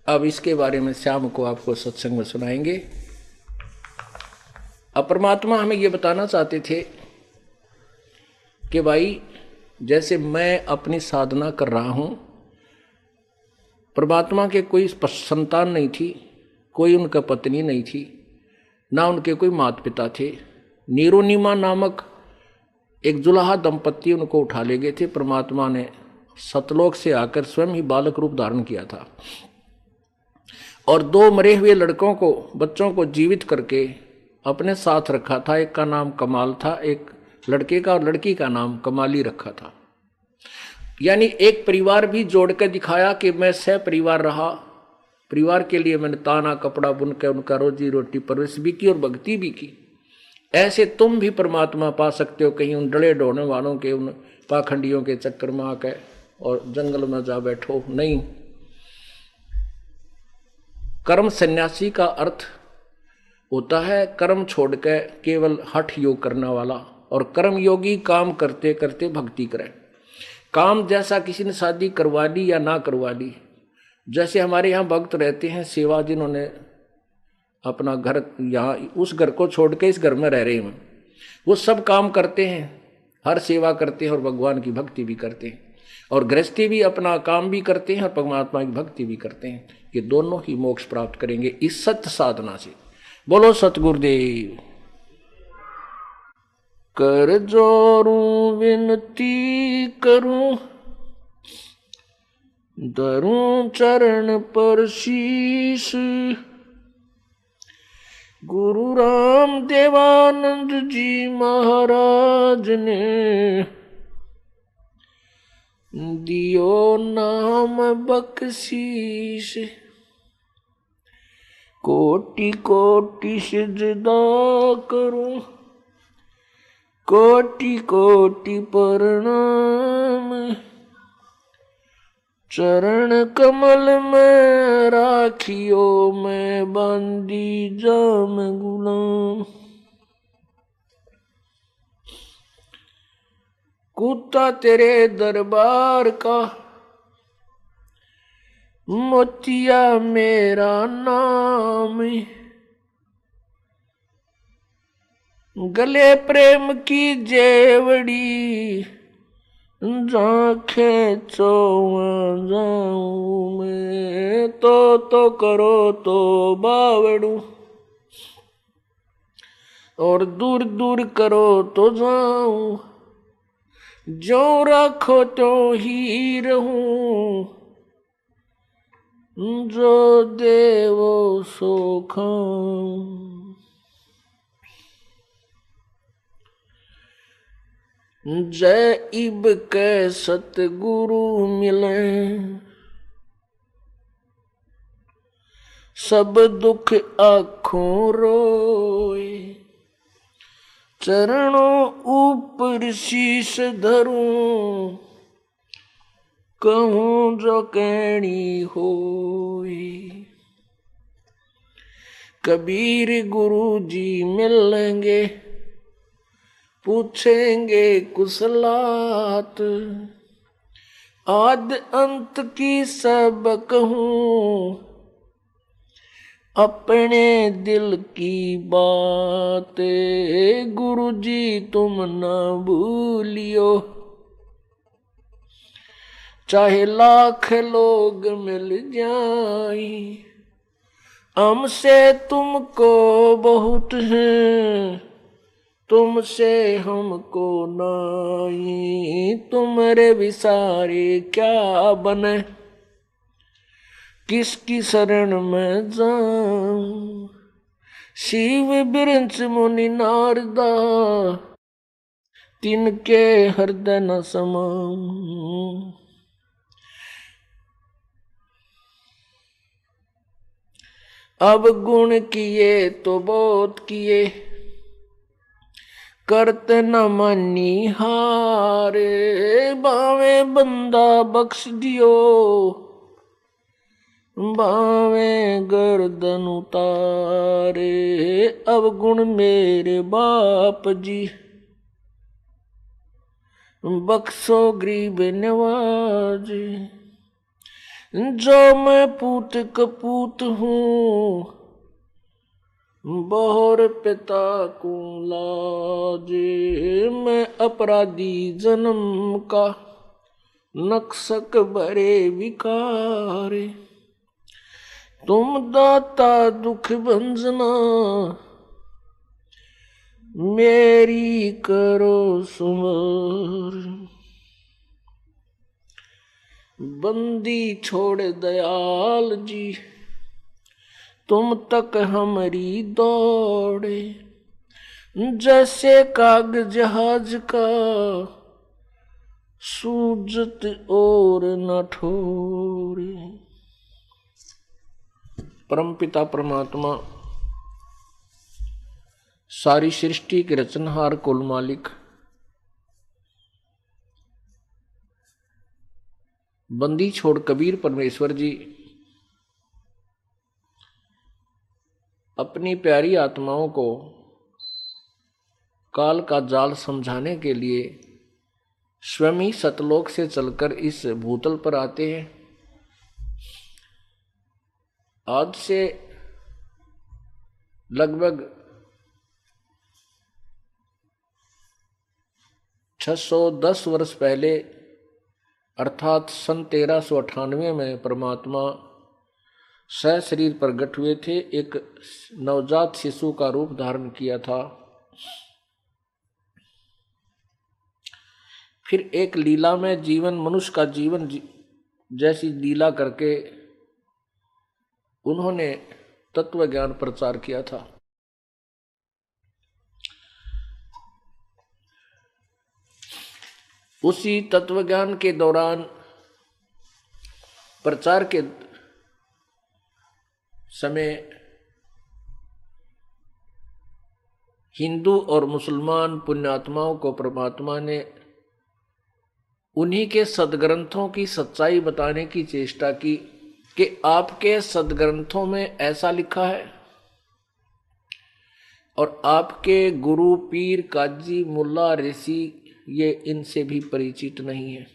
अब इसके बारे में शाम को आपको सत्संग में सुनाएंगे। अब परमात्मा हमें ये बताना चाहते थे कि भाई जैसे मैं अपनी साधना कर रहा हूं, परमात्मा के कोई संतान नहीं थी, कोई उनका पत्नी नहीं थी, ना उनके कोई माता पिता थे। नीरोनीमा नामक एक जुलाहा दंपत्ति उनको उठा ले गए थे। परमात्मा ने सतलोक से आकर स्वयं ही बालक रूप धारण किया था और 2 मरे हुए लड़कों को, बच्चों को जीवित करके अपने साथ रखा था। एक का नाम कमाल था, एक लड़के का और लड़की का नाम कमाली रखा था। यानी एक परिवार भी जोड़ कर दिखाया कि मैं सह परिवार रहा। परिवार के लिए मैंने ताना कपड़ा बुनकर उनका रोजी रोटी परवरिश भी की और भक्ति भी की। ऐसे तुम भी परमात्मा पा सकते हो, कहीं उन डले ढोने वालों के, उन पाखंडियों के चक्कर में आकर और जंगल में जा बैठो नहीं। कर्म सन्यासी का अर्थ होता है कर्म छोड़कर केवल हठ योग करने वाला, और कर्म योगी काम करते करते भक्ति करे। काम जैसा किसी ने शादी करवा ली या ना करवा ली, जैसे हमारे यहाँ भक्त रहते हैं सेवा, जिन्होंने अपना घर यहाँ उस घर को छोड़ के इस घर में रह रहे हैं, वो सब काम करते हैं, हर सेवा करते हैं और भगवान की भक्ति भी करते हैं, और गृहस्थी भी अपना काम भी करते हैं और परमात्मा की भक्ति भी करते हैं। ये दोनों ही मोक्ष प्राप्त करेंगे इस सत्य साधना से। बोलो सतगुरुदेव। कर जोरूं विनती करूं, धरूं चरण पर शीश, गुरु राम देवानंद जी महाराज ने दियो नाम बख्शीश। कोटि कोटि सिजदा करूं, कोटि कोटि प्रणाम, चरण कमल में राखियो मैं बांधी जाम गुलाम। कुत्ता तेरे दरबार का, मोतिया मेरा नाम, गले प्रेम की जेवड़ी, जाखे चौं जाऊं मैं, तो करो तो बावड़ू, और दूर दूर करो तो जाऊं, जो रखो तो ही रहूं, जो देवो सो खाऊं। जय इब के सतगुरु मिले, सब दुख आँखों रोए, चरणों ऊपर शीश धरूं, कहूं जो कहनी होई। कबीर गुरु जी मिलेंगे, पूछेंगे कुशलात, आद अंत की सब कहूं, अपने दिल की बात। गुरु जी तुम न भूलियो, चाहे लाख लोग मिल जाए, हमसे तुमको बहुत है, तुमसे हमको नाई। तुम्हारे विसारे क्या बने, किसकी शरण में जाऊं। शिव बिरंच मुनि नारदा, तिनके हृदय न समाऊं। अब गुण किए तो बहुत किए, करते न मनी हारे, बावे बंदा बख्श दियो, बावे गर्दन उतारे। अब गुण मेरे बाप जी, बख्शो गरीब नवाजी। जो मैं पूत कपूत हूँ, बहुर पिता को लाजे। मैं अपराधी जन्म का, नक्सक भरे विकारे। तुम दाता दुख भंजना, मेरी करो सुमर। बंदी छोड़ दयाल जी, तुम तक हमारी दौड़े। जैसे काग जहाज का, सूजत और न ठोरे। परमपिता परमात्मा सारी सृष्टि के रचनहार कुल मालिक, बंदी छोड़ कबीर परमेश्वर जी अपनी प्यारी आत्माओं को काल का जाल समझाने के लिए स्वयं ही सतलोक से चलकर इस भूतल पर आते हैं। आज से लगभग 610 वर्ष पहले अर्थात सन 1398 में परमात्मा सशरीर प्रकट हुए थे। एक नवजात शिशु का रूप धारण किया था। फिर एक लीला में जीवन, मनुष्य का जीवन जैसी लीला करके उन्होंने तत्व ज्ञान प्रचार किया था। उसी तत्व ज्ञान के दौरान प्रचार के समय हिंदू और मुसलमान पुण्यात्माओं को परमात्मा ने उन्हीं के सदग्रंथों की सच्चाई बताने की चेष्टा की कि आपके सदग्रंथों में ऐसा लिखा है और आपके गुरु पीर काजी मुल्ला ऋषि ये इनसे भी परिचित नहीं है।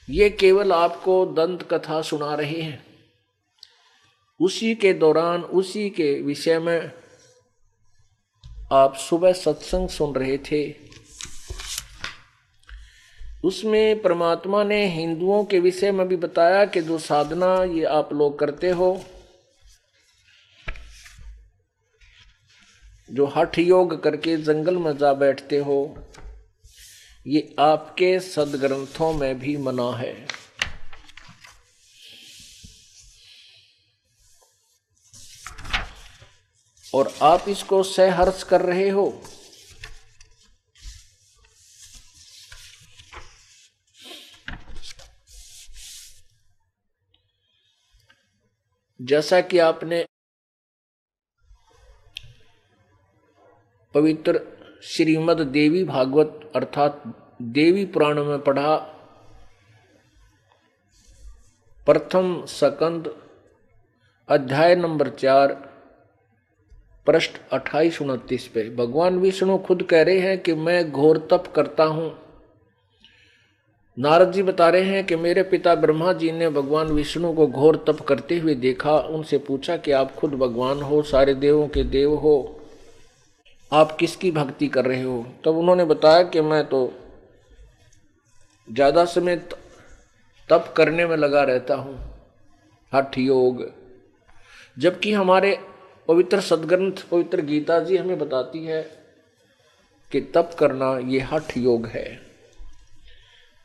ये केवल आपको दंत कथा सुना रहे हैं। उसी के दौरान उसी के विषय में आप सुबह सत्संग सुन रहे थे। उसमें परमात्मा ने हिंदुओं के विषय में भी बताया कि जो साधना ये आप लोग करते हो, जो हठ योग करके जंगल में जा बैठते हो, ये आपके सदग्रंथों में भी मना है। और आप इसको सहर्ष कर रहे हो। जैसा कि आपने पवित्र श्रीमद् देवी भागवत अर्थात देवी पुराण में पढ़ा, प्रथम स्कंद अध्याय नंबर 4 पृष्ठ 28-29 पे भगवान विष्णु खुद कह रहे हैं कि मैं घोर तप करता हूं। नारद जी बता रहे हैं कि मेरे पिता ब्रह्मा जी ने भगवान विष्णु को घोर तप करते हुए देखा। उनसे पूछा कि आप खुद भगवान हो, सारे देवों के देव हो, आप किसकी भक्ति कर रहे हो? तब उन्होंने बताया कि मैं तो ज्यादा समय तप करने में लगा रहता हूं, हठ योग। जबकि हमारे पवित्र सदग्रंथ पवित्र गीता जी हमें बताती है कि तप करना ये हठ योग है।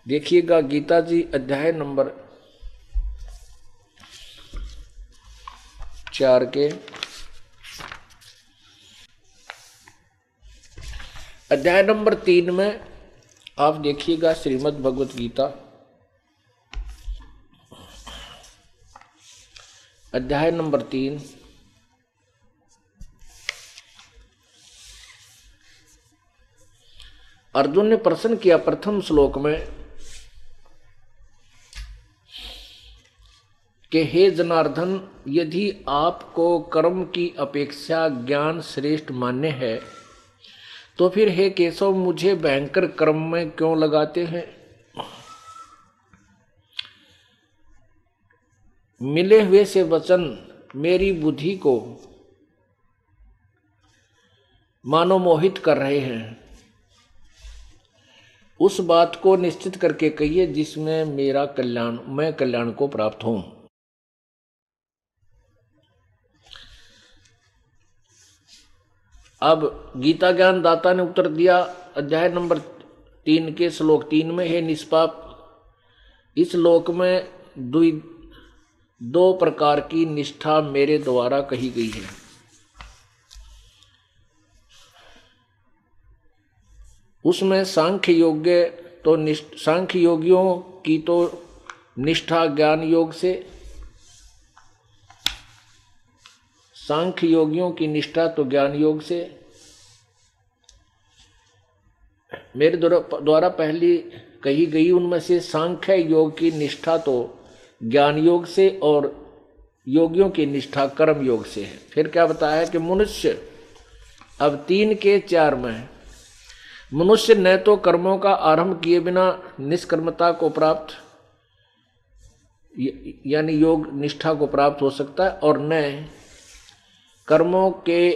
देखिएगा गीता जी अध्याय नंबर 4 के अध्याय नंबर 3 में आप देखिएगा श्रीमद् भगवत गीता अध्याय नंबर 3। अर्जुन ने प्रश्न किया प्रथम श्लोक में कि हे जनार्दन, यदि आपको कर्म की अपेक्षा ज्ञान श्रेष्ठ मान्य है तो फिर हे केशव मुझे भयंकर कर्म में क्यों लगाते हैं? मिले हुए से वचन मेरी बुद्धि को मानो मोहित कर रहे हैं। उस बात को निश्चित करके कहिए जिसमें मेरा कल्याण, मैं कल्याण को प्राप्त हूं। अब गीता ज्ञान दाता ने उत्तर दिया अध्याय नंबर 3 के श्लोक 3 में, हे निष्पाप, इस लोक में दो प्रकार की निष्ठा मेरे द्वारा कही गई है। उसमें सांख्य योगियों की तो निष्ठा ज्ञान योग से, सांख्य योगियों की निष्ठा तो ज्ञान योग से, मेरे द्वारा पहली कही गई उनमें से सांख्य योग की निष्ठा तो ज्ञान योग से और योगियों की निष्ठा कर्म योग से है। फिर क्या बताया कि मनुष्य, अब 3 के 4 में, मनुष्य न तो कर्मों का आरंभ किए बिना निष्कर्मता को प्राप्त यानी योग निष्ठा को प्राप्त हो सकता है और न कर्मों के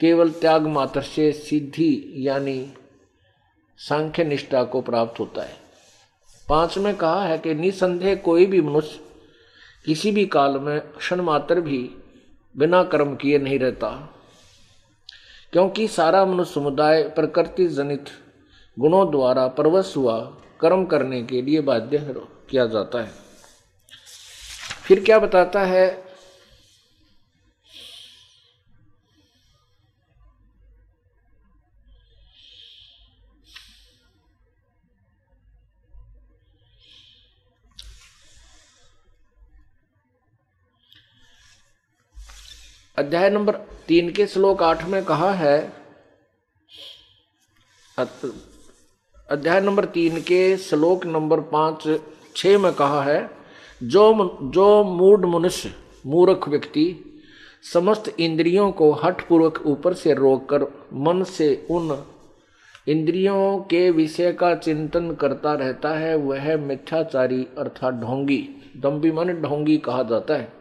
केवल त्याग मात्र से सिद्धि यानी सांख्य निष्ठा को प्राप्त होता है। 5 में कहा है कि निसंदेह कोई भी मनुष्य किसी भी काल में क्षण मात्र भी बिना कर्म किए नहीं रहता, क्योंकि सारा मनुष्य समुदाय प्रकृति जनित गुणों द्वारा परवश हुआ कर्म करने के लिए बाध्य किया जाता है। फिर क्या बताता है, अध्याय नंबर 3 के श्लोक 8 में कहा है, अध्याय नंबर 3 के श्लोक नंबर 5-6 में कहा है, जो मूढ़ मनुष्य, मूर्ख व्यक्ति समस्त इंद्रियों को हठपूर्वक ऊपर से रोककर मन से उन इंद्रियों के विषय का चिंतन करता रहता है, वह मिथ्याचारी अर्थात ढोंगी, दंभी माने ढोंगी कहा जाता है।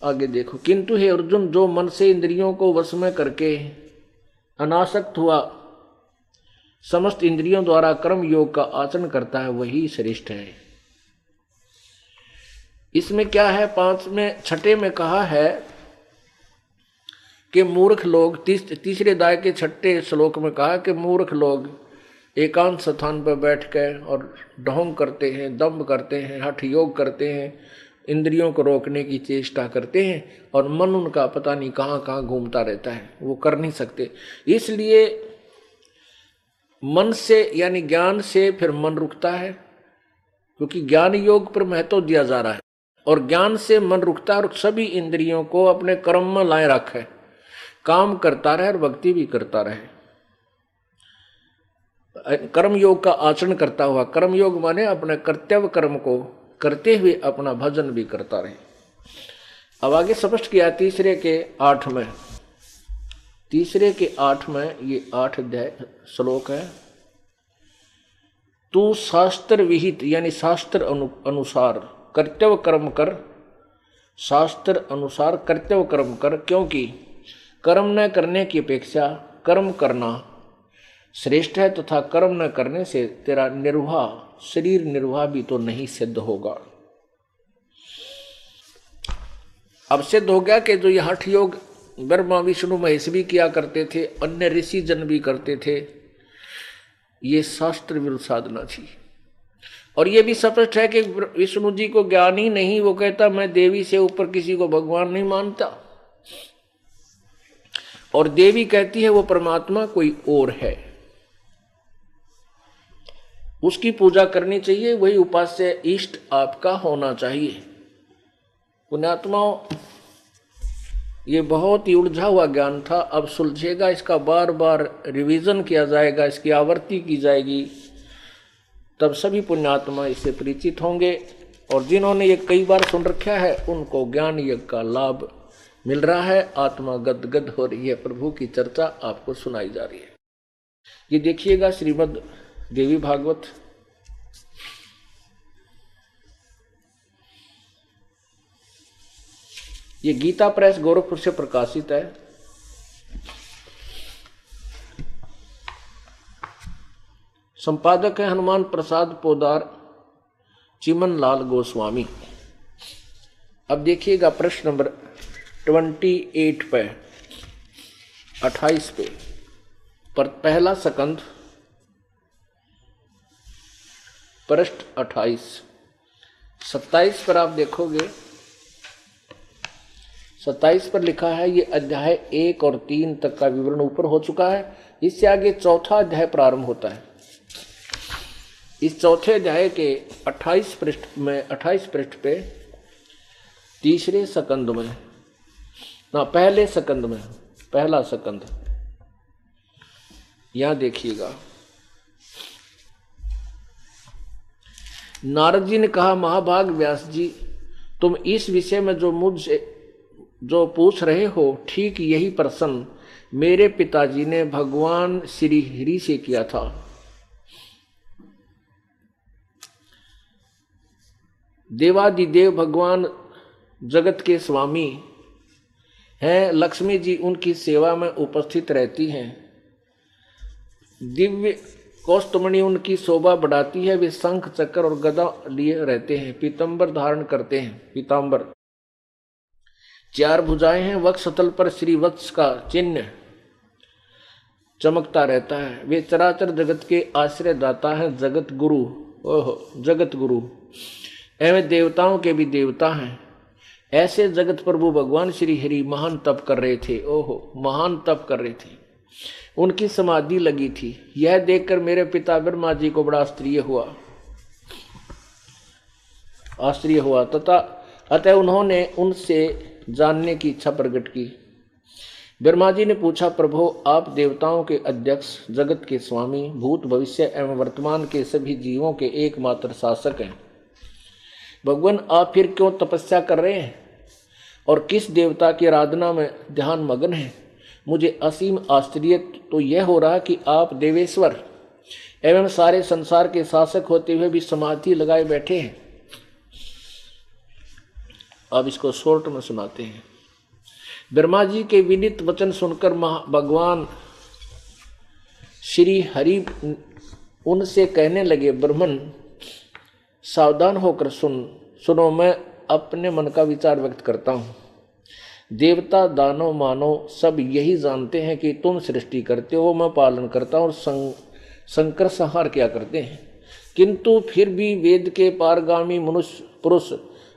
आगे देखो, किंतु हे अर्जुन, जो मन से इंद्रियों को वश में करके अनासक्त हुआ समस्त इंद्रियों द्वारा कर्म योग का आचरण करता है वही श्रेष्ठ है। इसमें क्या है, 6 में कहा है कि मूर्ख लोग, तीसरे अध्याय के 6 श्लोक में कहा कि मूर्ख लोग एकांत स्थान पर बैठ कर और ढोंग करते हैं, दंभ करते हैं, हठ योग करते हैं, इंद्रियों को रोकने की चेष्टा करते हैं और मन उनका पता नहीं कहाँ कहाँ घूमता रहता है, वो कर नहीं सकते। इसलिए मन से यानी ज्ञान से फिर मन रुकता है, क्योंकि ज्ञान योग पर महत्व दिया जा रहा है और ज्ञान से मन रुकता है और सभी इंद्रियों को अपने कर्म में लाए रखे, काम करता रहे और भक्ति भी करता रहे, कर्म योग का आचरण करता हुआ। कर्म योग माने अपने कर्तव्य कर्म को करते हुए अपना भजन भी करता रहे। अब आगे स्पष्ट किया तीसरे के 8 में, ये 8 अध्याय श्लोक है, तू शास्त्र विहित यानी शास्त्र अनुसार कर्तव्य कर्म कर, शास्त्र अनुसार कर्तव्य कर्म कर, क्योंकि कर्म न करने की अपेक्षा कर्म करना श्रेष्ठ है तथा कर्म न करने से तेरा निर्वाह, शरीर निर्वाह भी तो नहीं सिद्ध होगा। अब सिद्ध हो गया कि जो यह हठ योग ब्रह्मा विष्णु महेश भी किया करते थे, अन्य ऋषि जन भी करते थे, ये शास्त्र विरुद्ध साधना थी। और ये भी स्पष्ट है कि विष्णु जी को ज्ञान ही नहीं, वो कहता मैं देवी से ऊपर किसी को भगवान नहीं मानता, और देवी कहती है वो परमात्मा कोई और है, उसकी पूजा करनी चाहिए, वही उपास्य इष्ट आपका होना चाहिए। पुण्यात्माओं, ये बहुत ही उलझा हुआ ज्ञान था, अब सुलझेगा, इसका बार बार रिवीजन किया जाएगा, इसकी आवृत्ति की जाएगी, तब सभी पुण्यात्मा इससे परिचित होंगे। और जिन्होंने ये कई बार सुन रखा है उनको ज्ञान यज्ञ का लाभ मिल रहा है, आत्मा गदगद हो रही है, प्रभु की चर्चा आपको सुनाई जा रही है। ये देखिएगा श्रीमद् देवी भागवत, ये गीता प्रेस गोरखपुर से प्रकाशित है। संपादक है हनुमान प्रसाद पोदार, चिमन लाल गोस्वामी। अब देखिएगा प्रश्न नंबर 28 पे, 28 पे, पर पहला सकंद, पृष्ठ 28। 27 पर आप देखोगे, 27 पर लिखा है, ये अध्याय 1 और 3 तक का विवरण ऊपर हो चुका है। इससे आगे चौथा अध्याय प्रारंभ होता है। इस चौथे अध्याय के 28 पृष्ठ पे तीसरे सकंद में, ना पहले सकंद में, पहला सकंद, यहां देखिएगा। नारद जी ने कहा, महाभाग व्यास जी, तुम इस विषय में जो मुझसे जो पूछ रहे हो, ठीक यही प्रश्न मेरे पिताजी ने भगवान श्री हरि से किया था। देवादिदेव भगवान जगत के स्वामी हैं, लक्ष्मी जी उनकी सेवा में उपस्थित रहती हैं, दिव्य कौस्तुमणि उनकी शोभा बढ़ाती है, वे शंख चक्र और गदा लिए रहते हैं, पीतांबर धारण करते हैं, पीतांबर, 4 भुजाएं हैं, वक्षस्थल पर श्री वत्स का चिन्ह चमकता रहता है, वे चराचर जगत के आश्रय दाता हैं, जगत गुरु, जगत गुरु एवं देवताओं के भी देवता हैं। ऐसे जगत प्रभु भगवान श्री हरि महान तप कर रहे थे, महान तप कर रहे थे, उनकी समाधि लगी थी। यह देखकर मेरे पिता ब्रह्मा जी को बड़ा आश्चर्य हुआ तथा अतः उन्होंने उनसे जानने की इच्छा प्रकट की। ब्रह्मा जी ने पूछा, प्रभु आप देवताओं के अध्यक्ष, जगत के स्वामी, भूत भविष्य एवं वर्तमान के सभी जीवों के एकमात्र शासक हैं, भगवान आप फिर क्यों तपस्या कर रहे हैं और किस देवता की आराधना में ध्यान मग्न है? मुझे असीम आश्चर्य तो यह हो रहा कि आप देवेश्वर एवं सारे संसार के शासक होते हुए भी समाधि लगाए बैठे हैं। अब इसको शॉर्ट में सुनाते हैं। ब्रह्मा जी के विनीत वचन सुनकर भगवान श्री हरि उनसे कहने लगे, ब्रह्मन सावधान होकर सुनो, मैं अपने मन का विचार व्यक्त करता हूँ। देवता दानव मानव सब यही जानते हैं कि तुम सृष्टि करते हो, मैं पालन करता हूँ और संकर संहार क्या करते हैं, किंतु फिर भी वेद के पारगामी मनुष्य पुरुष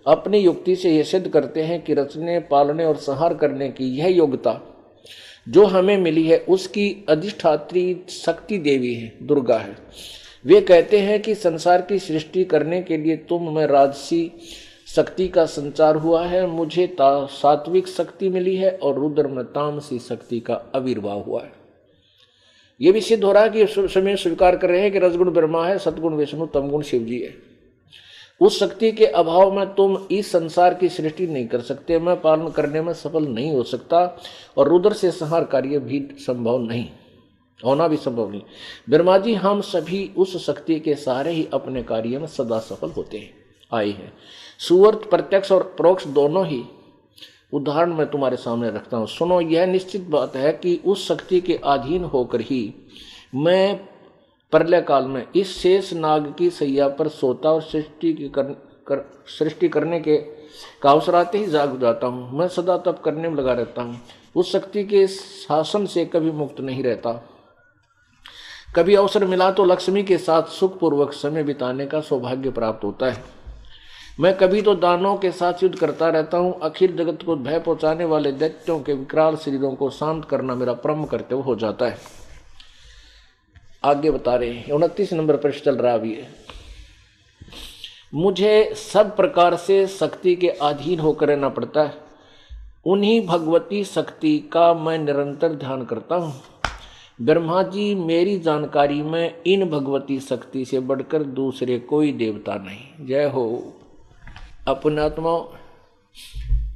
अपनी युक्ति से यह सिद्ध करते हैं कि रचने, पालने और संहार करने की यह योग्यता जो हमें मिली है उसकी अधिष्ठात्री शक्ति देवी है, दुर्गा है। वे कहते हैं कि संसार की सृष्टि करने के लिए तुम में राजसी शक्ति का संचार हुआ है, मुझे सात्विक शक्ति मिली है और रुद्र में तामसी शक्ति का आविर्भाव हुआ है। ये भी सिद्ध हो रहा है कि समय स्वीकार कर रहे हैं कि रजगुण ब्रह्मा है, सतगुण विष्णु, तमगुण शिव जी है। उस शक्ति के अभाव में तुम इस संसार की सृष्टि नहीं कर सकते, मैं पालन करने में सफल नहीं हो सकता और रुद्र से संहार कार्य भी संभव नहीं, होना भी संभव नहीं। ब्रह्मा जी हम सभी उस शक्ति के सहारे ही अपने कार्य में सदा सफल होते हैं आए हैं। सुअर्थ प्रत्यक्ष और परोक्ष दोनों ही उदाहरण मैं तुम्हारे सामने रखता हूँ। सुनो, यह निश्चित बात है कि उस शक्ति के अधीन होकर ही मैं प्रलय काल में इस शेष नाग की सैया पर सोता और सृष्टि करने के अवसर आते ही जाग जाता हूँ। मैं सदा तप करने में लगा रहता हूँ, उस शक्ति के शासन से कभी मुक्त नहीं रहता। कभी अवसर मिला तो लक्ष्मी के साथ सुखपूर्वक समय बिताने का सौभाग्य प्राप्त होता है। मैं कभी तो दानवों के साथ युद्ध करता रहता हूँ। अखिल जगत को भय पहुँचाने वाले दैत्यों के विकराल शरीरों को शांत करना मेरा परम कर्तव्य हो जाता है। आगे बता रहे हैं, 29 नंबर पर चल रहा अभी है। मुझे सब प्रकार से शक्ति के अधीन होकर रहना पड़ता है। उन्हीं भगवती शक्ति का मैं निरंतर ध्यान करता हूँ। ब्रह्मा जी, मेरी जानकारी में इन भगवती शक्ति से बढ़कर दूसरे कोई देवता नहीं। जय हो। अपने आत्मा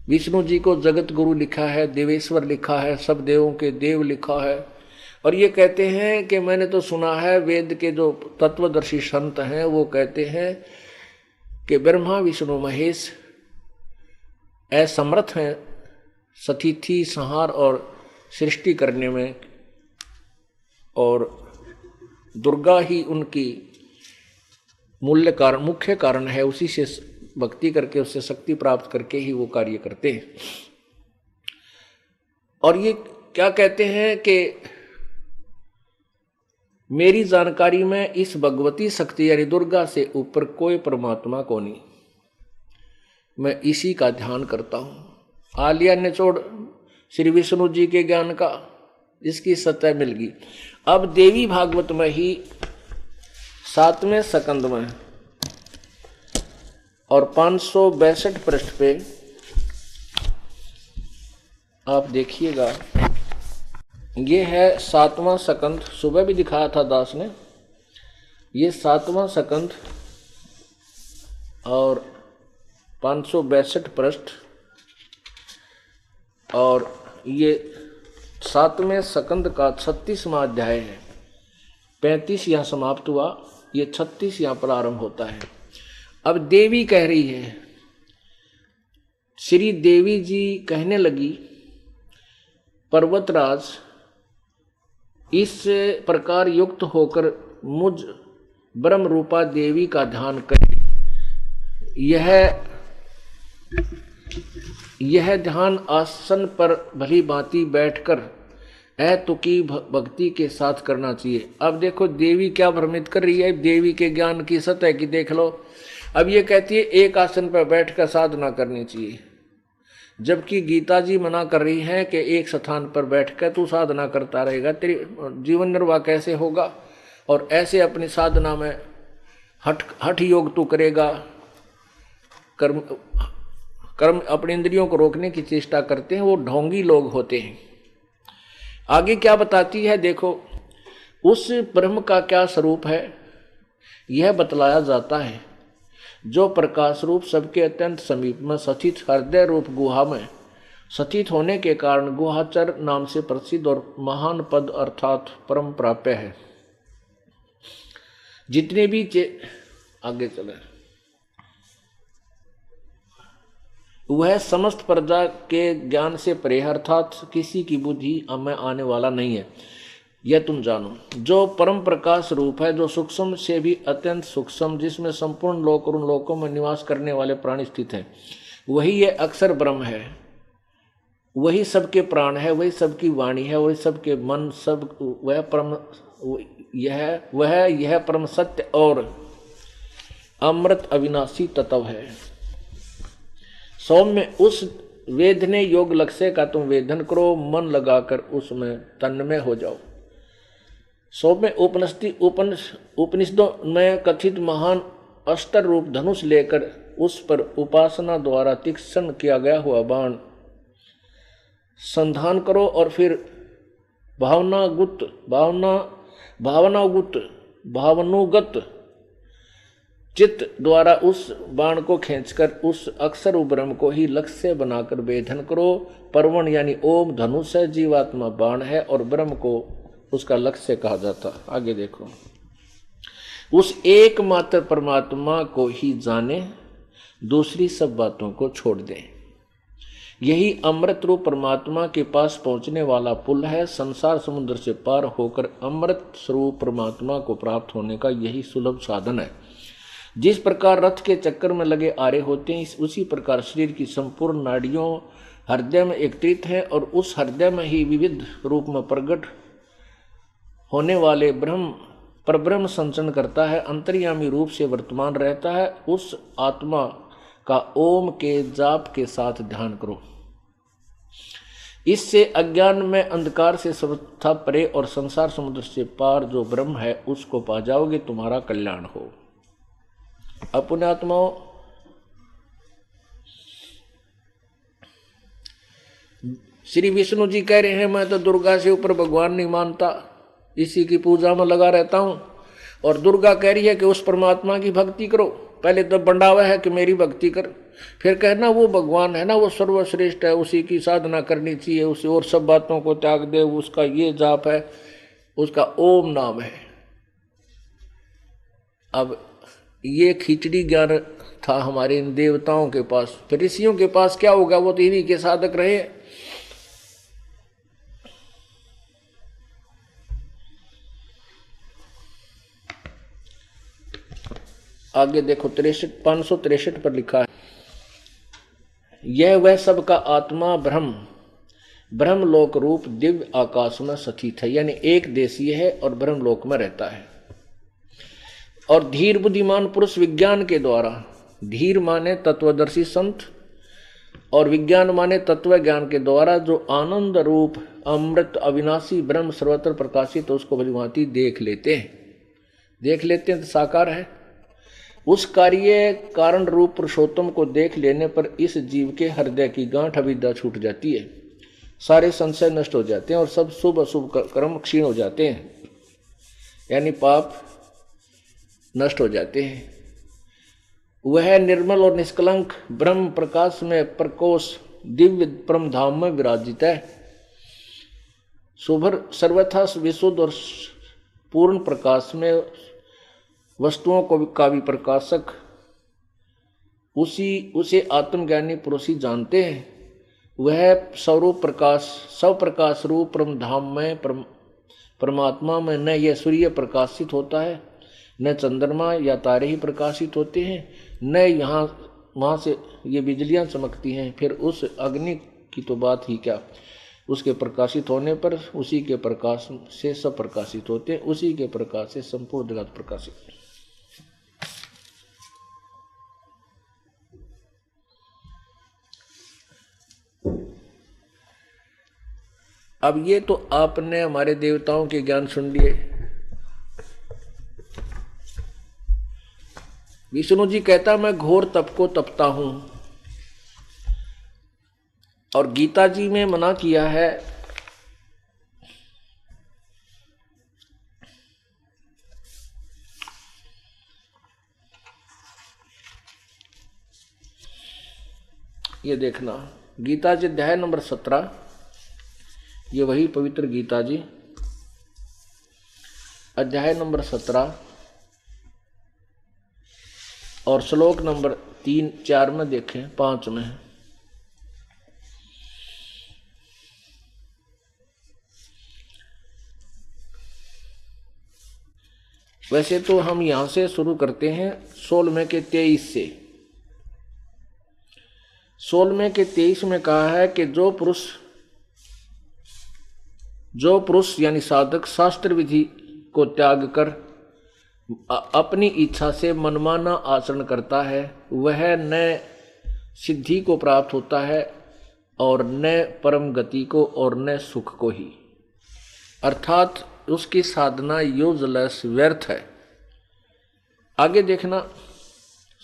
विष्णु जी को जगत गुरु लिखा है, देवेश्वर लिखा है, सब देवों के देव लिखा है। और ये कहते हैं कि मैंने तो सुना है, वेद के जो तत्वदर्शी संत हैं वो कहते हैं कि ब्रह्मा विष्णु महेश असमर्थ हैं सतिथि संहार और सृष्टि करने में, और दुर्गा ही उनकी मुख्य कारण है। उसी से भक्ति करके, उससे शक्ति प्राप्त करके ही वो कार्य करते हैं। और ये क्या कहते हैं कि मेरी जानकारी में इस भगवती शक्ति यानी दुर्गा से ऊपर कोई परमात्मा को नहीं, मैं इसी का ध्यान करता हूं। आलिया निचोड़ श्री विष्णु जी के ज्ञान का इसकी सतह मिल गई। अब देवी भागवत में ही 7वें स्कंद में और 562 पृष्ठ पे आप देखिएगा, ये है 7वां स्कंद। सुबह भी दिखाया था दास ने, ये 7वां स्कंद और 562 पृष्ठ, और ये 7वें स्कंद का 36वां अध्याय है। 35 यहाँ समाप्त हुआ, ये 36 यहाँ प्रारंभ होता है। अब देवी कह रही है, श्री देवी जी कहने लगी, पर्वतराज इस प्रकार युक्त होकर मुझ ब्रह्म रूपा देवी का ध्यान करें। यह ध्यान आसन पर भली भांति बैठकर अतुकी भक्ति के साथ करना चाहिए। अब देखो देवी क्या भ्रमित कर रही है, देवी के ज्ञान की सतह की देख लो। अब ये कहती है एक आसन पर बैठकर साधना करनी चाहिए, जबकि गीता जी मना कर रही है कि एक स्थान पर बैठकर तू साधना करता रहेगा, तेरी जीवन निर्वाह कैसे होगा, और ऐसे अपनी साधना में हठ योग तू करेगा। कर्म अपने इंद्रियों को रोकने की चेष्टा करते हैं, वो ढोंगी लोग होते हैं। आगे क्या बताती है देखो, उस ब्रह्म का क्या स्वरूप है यह बतलाया जाता है, जो प्रकाश रूप सबके अत्यंत समीप में स्थित हृदय रूप गुहा में स्थित होने के कारण गुहाचर नाम से प्रसिद्ध और महान पद अर्थात परम प्राप्य है। जितने भी आगे चले, वह समस्त प्रजा के ज्ञान से परे अर्थात किसी की बुद्धि में आने वाला नहीं है, यह तुम जानो। जो परम प्रकाश रूप है, जो सूक्ष्म से भी अत्यंत सूक्ष्म, जिसमें संपूर्ण लोक और उन लोकों में निवास करने वाले प्राणी स्थित हैं, वही ये अक्षर ब्रह्म है, वही सबके प्राण है, वही सबकी वाणी है, वही सबके मन, सब वह परम यह परम सत्य और अमृत अविनाशी तत्व है। सौम्य उस वेदने योग लक्ष्य का तुम वेदन करो, मन लगाकर उसमें तन्मय हो जाओ। सौम्य उपनिषदों में कथित महान अस्त्र रूप धनुष लेकर उस पर उपासना द्वारा तीक्ष्ण किया गया हुआ बाण संधान करो, और फिर भावनुगत चित्त द्वारा उस बाण को खींचकर उस अक्षर ब्रह्म को ही लक्ष्य बनाकर वेधन करो। परवण यानी ओम धनुष है, जीवात्मा बाण है, और ब्रह्म को उसका लक्ष्य कहा जाता है। आगे देखो, उस एकमात्र परमात्मा को ही जाने, दूसरी सब बातों को छोड़ दें। यही अमृत रूप परमात्मा के पास पहुंचने वाला पुल है। संसार समुद्र से पार होकर अमृत स्वरूप परमात्मा को प्राप्त होने का यही सुलभ साधन है। जिस प्रकार रथ के चक्कर में लगे आरे होते हैं, उसी प्रकार शरीर की संपूर्ण नाड़ियों हृदय में एकत्रित है, और उस हृदय में ही विविध रूप में प्रकट होने वाले परब्रह्म संचरण करता है, अंतर्यामी रूप से वर्तमान रहता है। उस आत्मा का ओम के जाप के साथ ध्यान करो। इससे अज्ञान में अंधकार से सर्वथा परे और संसार समुद्र से पार जो ब्रह्म है उसको पा जाओगे, तुम्हारा कल्याण हो। अपने आत्माओं, श्री विष्णु जी कह रहे हैं मैं तो दुर्गा से ऊपर भगवान नहीं मानता, इसी की पूजा में लगा रहता हूं। और दुर्गा कह रही है कि उस परमात्मा की भक्ति करो। पहले तो बंडावा है कि मेरी भक्ति कर, फिर कहना वो भगवान है ना, वो सर्वश्रेष्ठ है, उसी की साधना करनी चाहिए, उसे और सब बातों को त्याग दे, उसका ये जाप है, उसका ओम नाम है। अब ये खिचड़ी ज्ञान था हमारे इन देवताओं के पास, फिर ऋषियों के पास क्या होगा, वो तो इन्हीं के साधक रहे। आगे देखो 563 पर लिखा है, यह वह सबका आत्मा ब्रह्मलोक रूप दिव्य आकाश में स्थित है, यानी एक देशीय है और ब्रह्मलोक में रहता है। और धीर बुद्धिमान पुरुष विज्ञान के द्वारा, धीर माने तत्वदर्शी संत और विज्ञान माने तत्व ज्ञान के द्वारा जो आनंद रूप अमृत अविनाशी ब्रह्म सर्वत्र प्रकाशित, तो उसको भलीभांति देख लेते हैं तो साकार है। उस कार्य कारण रूप पुरुषोत्तम को देख लेने पर इस जीव के हृदय की गांठ अविद्या छूट जाती है, सारे संशय नष्ट हो जाते हैं और सब शुभ अशुभ कर्म क्षीण हो जाते हैं, यानी पाप नष्ट हो जाते हैं। वह निर्मल और निष्कलंक ब्रह्म प्रकाश में प्रकोश दिव्य परम धाम में विराजित है। शुभर सर्वथा विशुद्ध और पूर्ण प्रकाश में वस्तुओं को का भी प्रकाशक उसे आत्मज्ञानी पुरुष ही जानते हैं। वह स्वरूप प्रकाश सब प्रकाश रूप परम धाम में परमात्मा में न यह सूर्य प्रकाशित होता है, न चंद्रमा या तारे ही प्रकाशित होते हैं, न यहाँ वहाँ से ये बिजलियाँ चमकती हैं। फिर उस अग्नि की तो बात ही क्या, उसके प्रकाशित होने पर उसी के प्रकाश से सब प्रकाशित होते हैं, उसी के प्रकाश से संपूर्ण जगत प्रकाशित। अब ये तो आपने हमारे देवताओं के ज्ञान सुन लिए। विष्णु जी कहता मैं घोर तप को तपता हूं, और गीता जी में मना किया है ये देखना, गीता जी अध्याय नंबर 17, ये वही पवित्र गीता जी अध्याय नंबर 17 और श्लोक नंबर 3-4 में देखें, 5 में। वैसे तो हम यहां से शुरू करते हैं 16वें के 23 से। 16वें के 23 में कहा है कि जो पुरुष यानी साधक शास्त्र विधि को त्याग कर अपनी इच्छा से मनमाना आचरण करता है, वह न सिद्धि को प्राप्त होता है और न परम गति को और न सुख को ही, अर्थात उसकी साधना यूजलेस व्यर्थ है। आगे देखना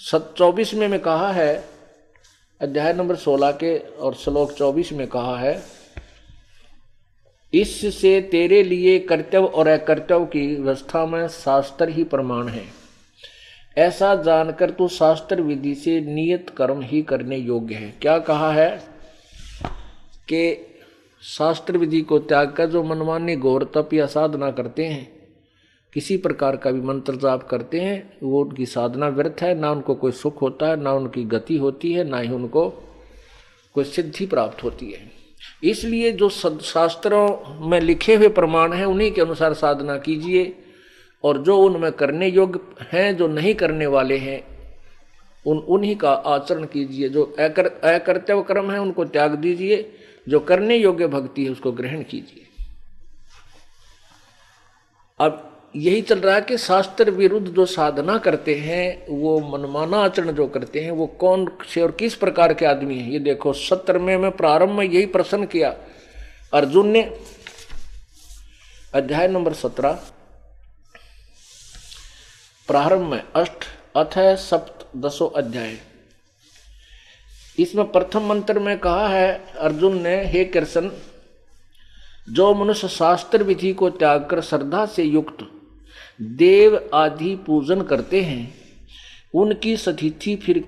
24 में कहा है, अध्याय नंबर 16 के और श्लोक 24 में कहा है, इससे तेरे लिए कर्तव्य और अकर्तव्य की व्यवस्था में शास्त्र ही प्रमाण है। ऐसा जानकर तू शास्त्र विधि से नियत कर्म ही करने योग्य है। क्या कहा है कि शास्त्र विधि को त्याग कर जो मनमानी घोर तप या साधना करते हैं, किसी प्रकार का भी मंत्र जाप करते हैं, वो उनकी साधना व्यर्थ है, ना उनको कोई सुख होता है, ना उनकी गति होती है, ना ही उनको कोई सिद्धि प्राप्त होती है। इसलिए जो शास्त्रों में लिखे हुए प्रमाण हैं उन्हीं के अनुसार साधना कीजिए, और जो उनमें करने योग्य हैं, जो नहीं करने वाले हैं, उन्हीं का आचरण कीजिए। जो अकर्तव्य कर्म है उनको त्याग दीजिए, जो करने योग्य भक्ति है उसको ग्रहण कीजिए। अब यही चल रहा है कि शास्त्र विरुद्ध जो साधना करते हैं, वो मनमाना आचरण जो करते हैं, वो कौन से और किस प्रकार के आदमी हैं। ये देखो 17वें में प्रारंभ में यही प्रश्न किया अर्जुन ने। अध्याय नंबर 17 प्रारंभ में अथ सप्तदशो अध्याय। इसमें प्रथम मंत्र में कहा है अर्जुन ने, हे कृष्ण, जो मनुष्य शास्त्र विधि को त्याग कर श्रद्धा से युक्त देव आदि पूजन करते हैं, उनकी स्थिति फिर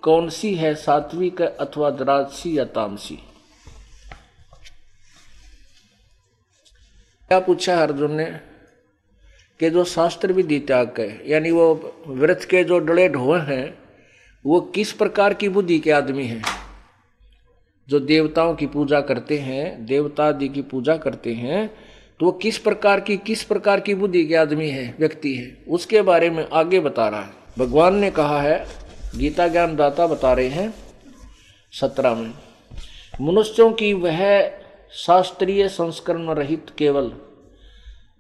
कौन सी है, सात्विक अथवा राजसी या तामसी? क्या पूछा अर्जुन ने कि जो शास्त्र विधि त्याग के, यानी वो व्रत के जो डले ढोए हैं, वो किस प्रकार की बुद्धि के आदमी हैं? जो देवताओं की पूजा करते हैं, देवता आदि की पूजा करते हैं, तो वो किस प्रकार की बुद्धि के आदमी है, व्यक्ति है, उसके बारे में आगे बता रहा है। भगवान ने कहा है, गीता ज्ञान दाता बता रहे हैं 17 में, मनुष्यों की वह शास्त्रीय संस्करण रहित केवल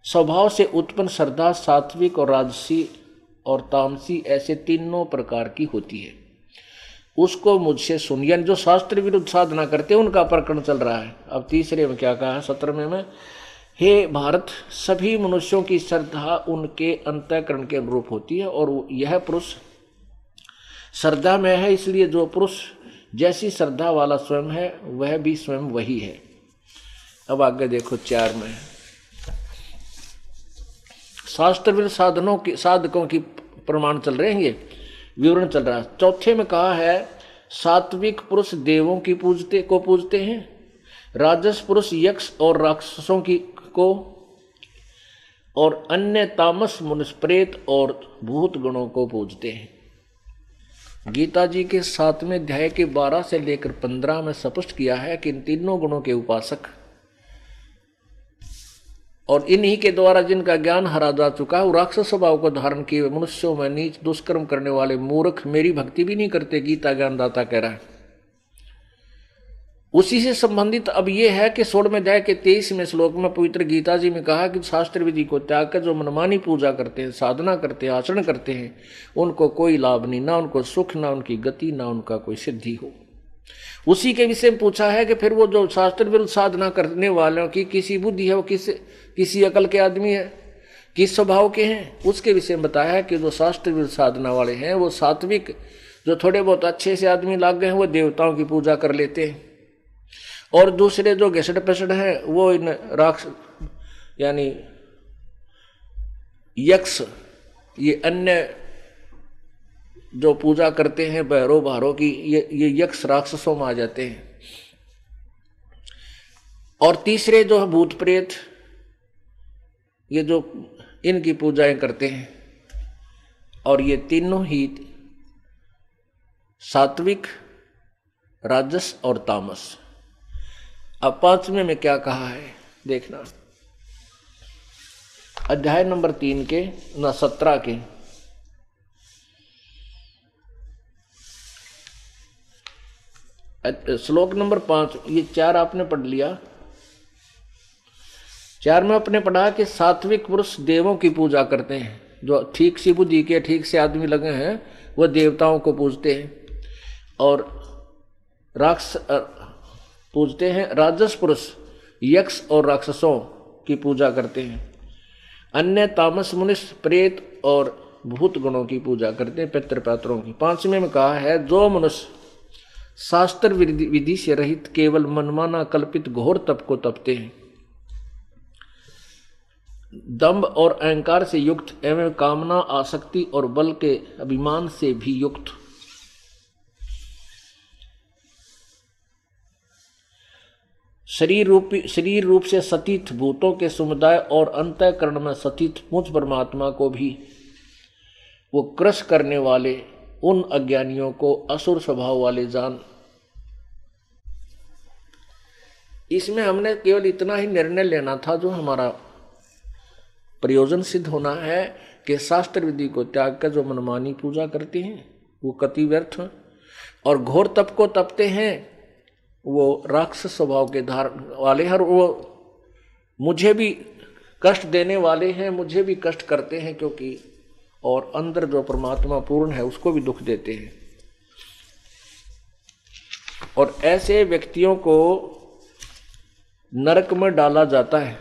स्वभाव से उत्पन्न श्रद्धा सात्विक और राजसी और तामसी ऐसे तीनों प्रकार की होती है, उसको मुझसे सुन। यानी जो शास्त्र विरुद्ध साधना करते हैं उनका प्रकरण चल रहा है। अब तीसरे में क्या कहा है 17वें में, हे भारत, सभी मनुष्यों की श्रद्धा उनके अंतःकरण के अनुरूप होती है और यह पुरुष श्रद्धा में है, इसलिए जो पुरुष जैसी श्रद्धा वाला स्वयं है वह भी स्वयं वही है। अब आगे देखो 4 में, शास्त्र विरुद्ध साधकों की प्रमाण चल रहे हैं, ये विवरण चल रहा है। चौथे में कहा है, सात्विक पुरुष देवों की पूजते हैं, राजस पुरुष यक्ष और राक्षसों को, और अन्य तामस मनुष्य प्रेत और भूत गणों को पूजते हैं। गीता जी के 7वें अध्याय के 12 से लेकर 15 में स्पष्ट किया है कि इन तीनों गुणों के उपासक और इन्हीं के द्वारा जिनका ज्ञान हरा जा चुका है, वो राक्षस स्वभाव को धारण किए मनुष्यों में नीच दुष्कर्म करने वाले मूर्ख मेरी भक्ति भी नहीं करते, गीता ज्ञानदाता कह रहा है। उसी से संबंधित अब ये है कि 16वें अध्याय के 23वें श्लोक में पवित्र गीता जी में कहा कि शास्त्र विधि को त्याग कर जो मनमानी पूजा करते हैं, साधना करते हैं, आचरण करते हैं, उनको कोई लाभ नहीं, ना उनको सुख, ना उनकी गति, ना उनका कोई सिद्धि हो। उसी के विषय में पूछा है कि फिर वो जो शास्त्र विरुद्ध साधना करने वालों की किसी बुद्धि है, वो किसी अकल के आदमी है, किस स्वभाव के हैं, उसके विषय में बताया है कि जो शास्त्र विरुद्ध साधना वाले हैं वो सात्विक, जो थोड़े बहुत अच्छे से आदमी लाग गए हैं वो देवताओं की पूजा कर लेते हैं, और दूसरे जो घसड़ पसड़ हैं वो इन राक्षस यानी यक्ष, ये अन्य जो पूजा करते हैं भैरो भारो की, ये यक्ष राक्षसों में आ जाते हैं। और तीसरे जो है भूत प्रेत, ये जो इनकी पूजाएं करते हैं, और ये तीनों ही सात्विक, राजस और तामस। अब 5वें में क्या कहा है देखना, अध्याय नंबर 3 के 17 के श्लोक नंबर 5, ये 4 आपने पढ़ लिया। 4 में आपने पढ़ा कि सात्विक पुरुष देवों की पूजा करते हैं, जो ठीक सी बुद्धि के ठीक से आदमी लगे हैं वह देवताओं को पूजते हैं, और राक्षस पूजते हैं। राजस पुरुष यक्ष और राक्षसों की पूजा करते हैं। अन्य तामस मनुष्य प्रेत और भूत गणों की पूजा करते हैं, पितृपात्रों की। 5वें में कहा है, जो मनुष्य शास्त्र विधि से रहित केवल मनमाना कल्पित घोर तप को तपते हैं, दंभ और अहंकार से युक्त एवं कामना, आसक्ति और बल के अभिमान से भी युक्त, शरीर रूप से सतीत भूतों के समुदाय और अंतःकरण में सतीत मुझ परमात्मा को भी वो क्रश करने वाले उन अज्ञानियों को असुर स्वभाव वाले जान। इसमें हमने केवल इतना ही निर्णय लेना था जो हमारा प्रयोजन सिद्ध होना है कि शास्त्र विधि को त्याग कर जो मनमानी पूजा करते हैं वो कति व्यर्थ, और घोर तप को तपते हैं वो राक्षस स्वभाव के धारण वाले हैं, और वो मुझे भी कष्ट देने वाले हैं, मुझे भी कष्ट करते हैं, क्योंकि और अंदर जो परमात्मा पूर्ण है उसको भी दुख देते हैं। और ऐसे व्यक्तियों को नरक में डाला जाता है।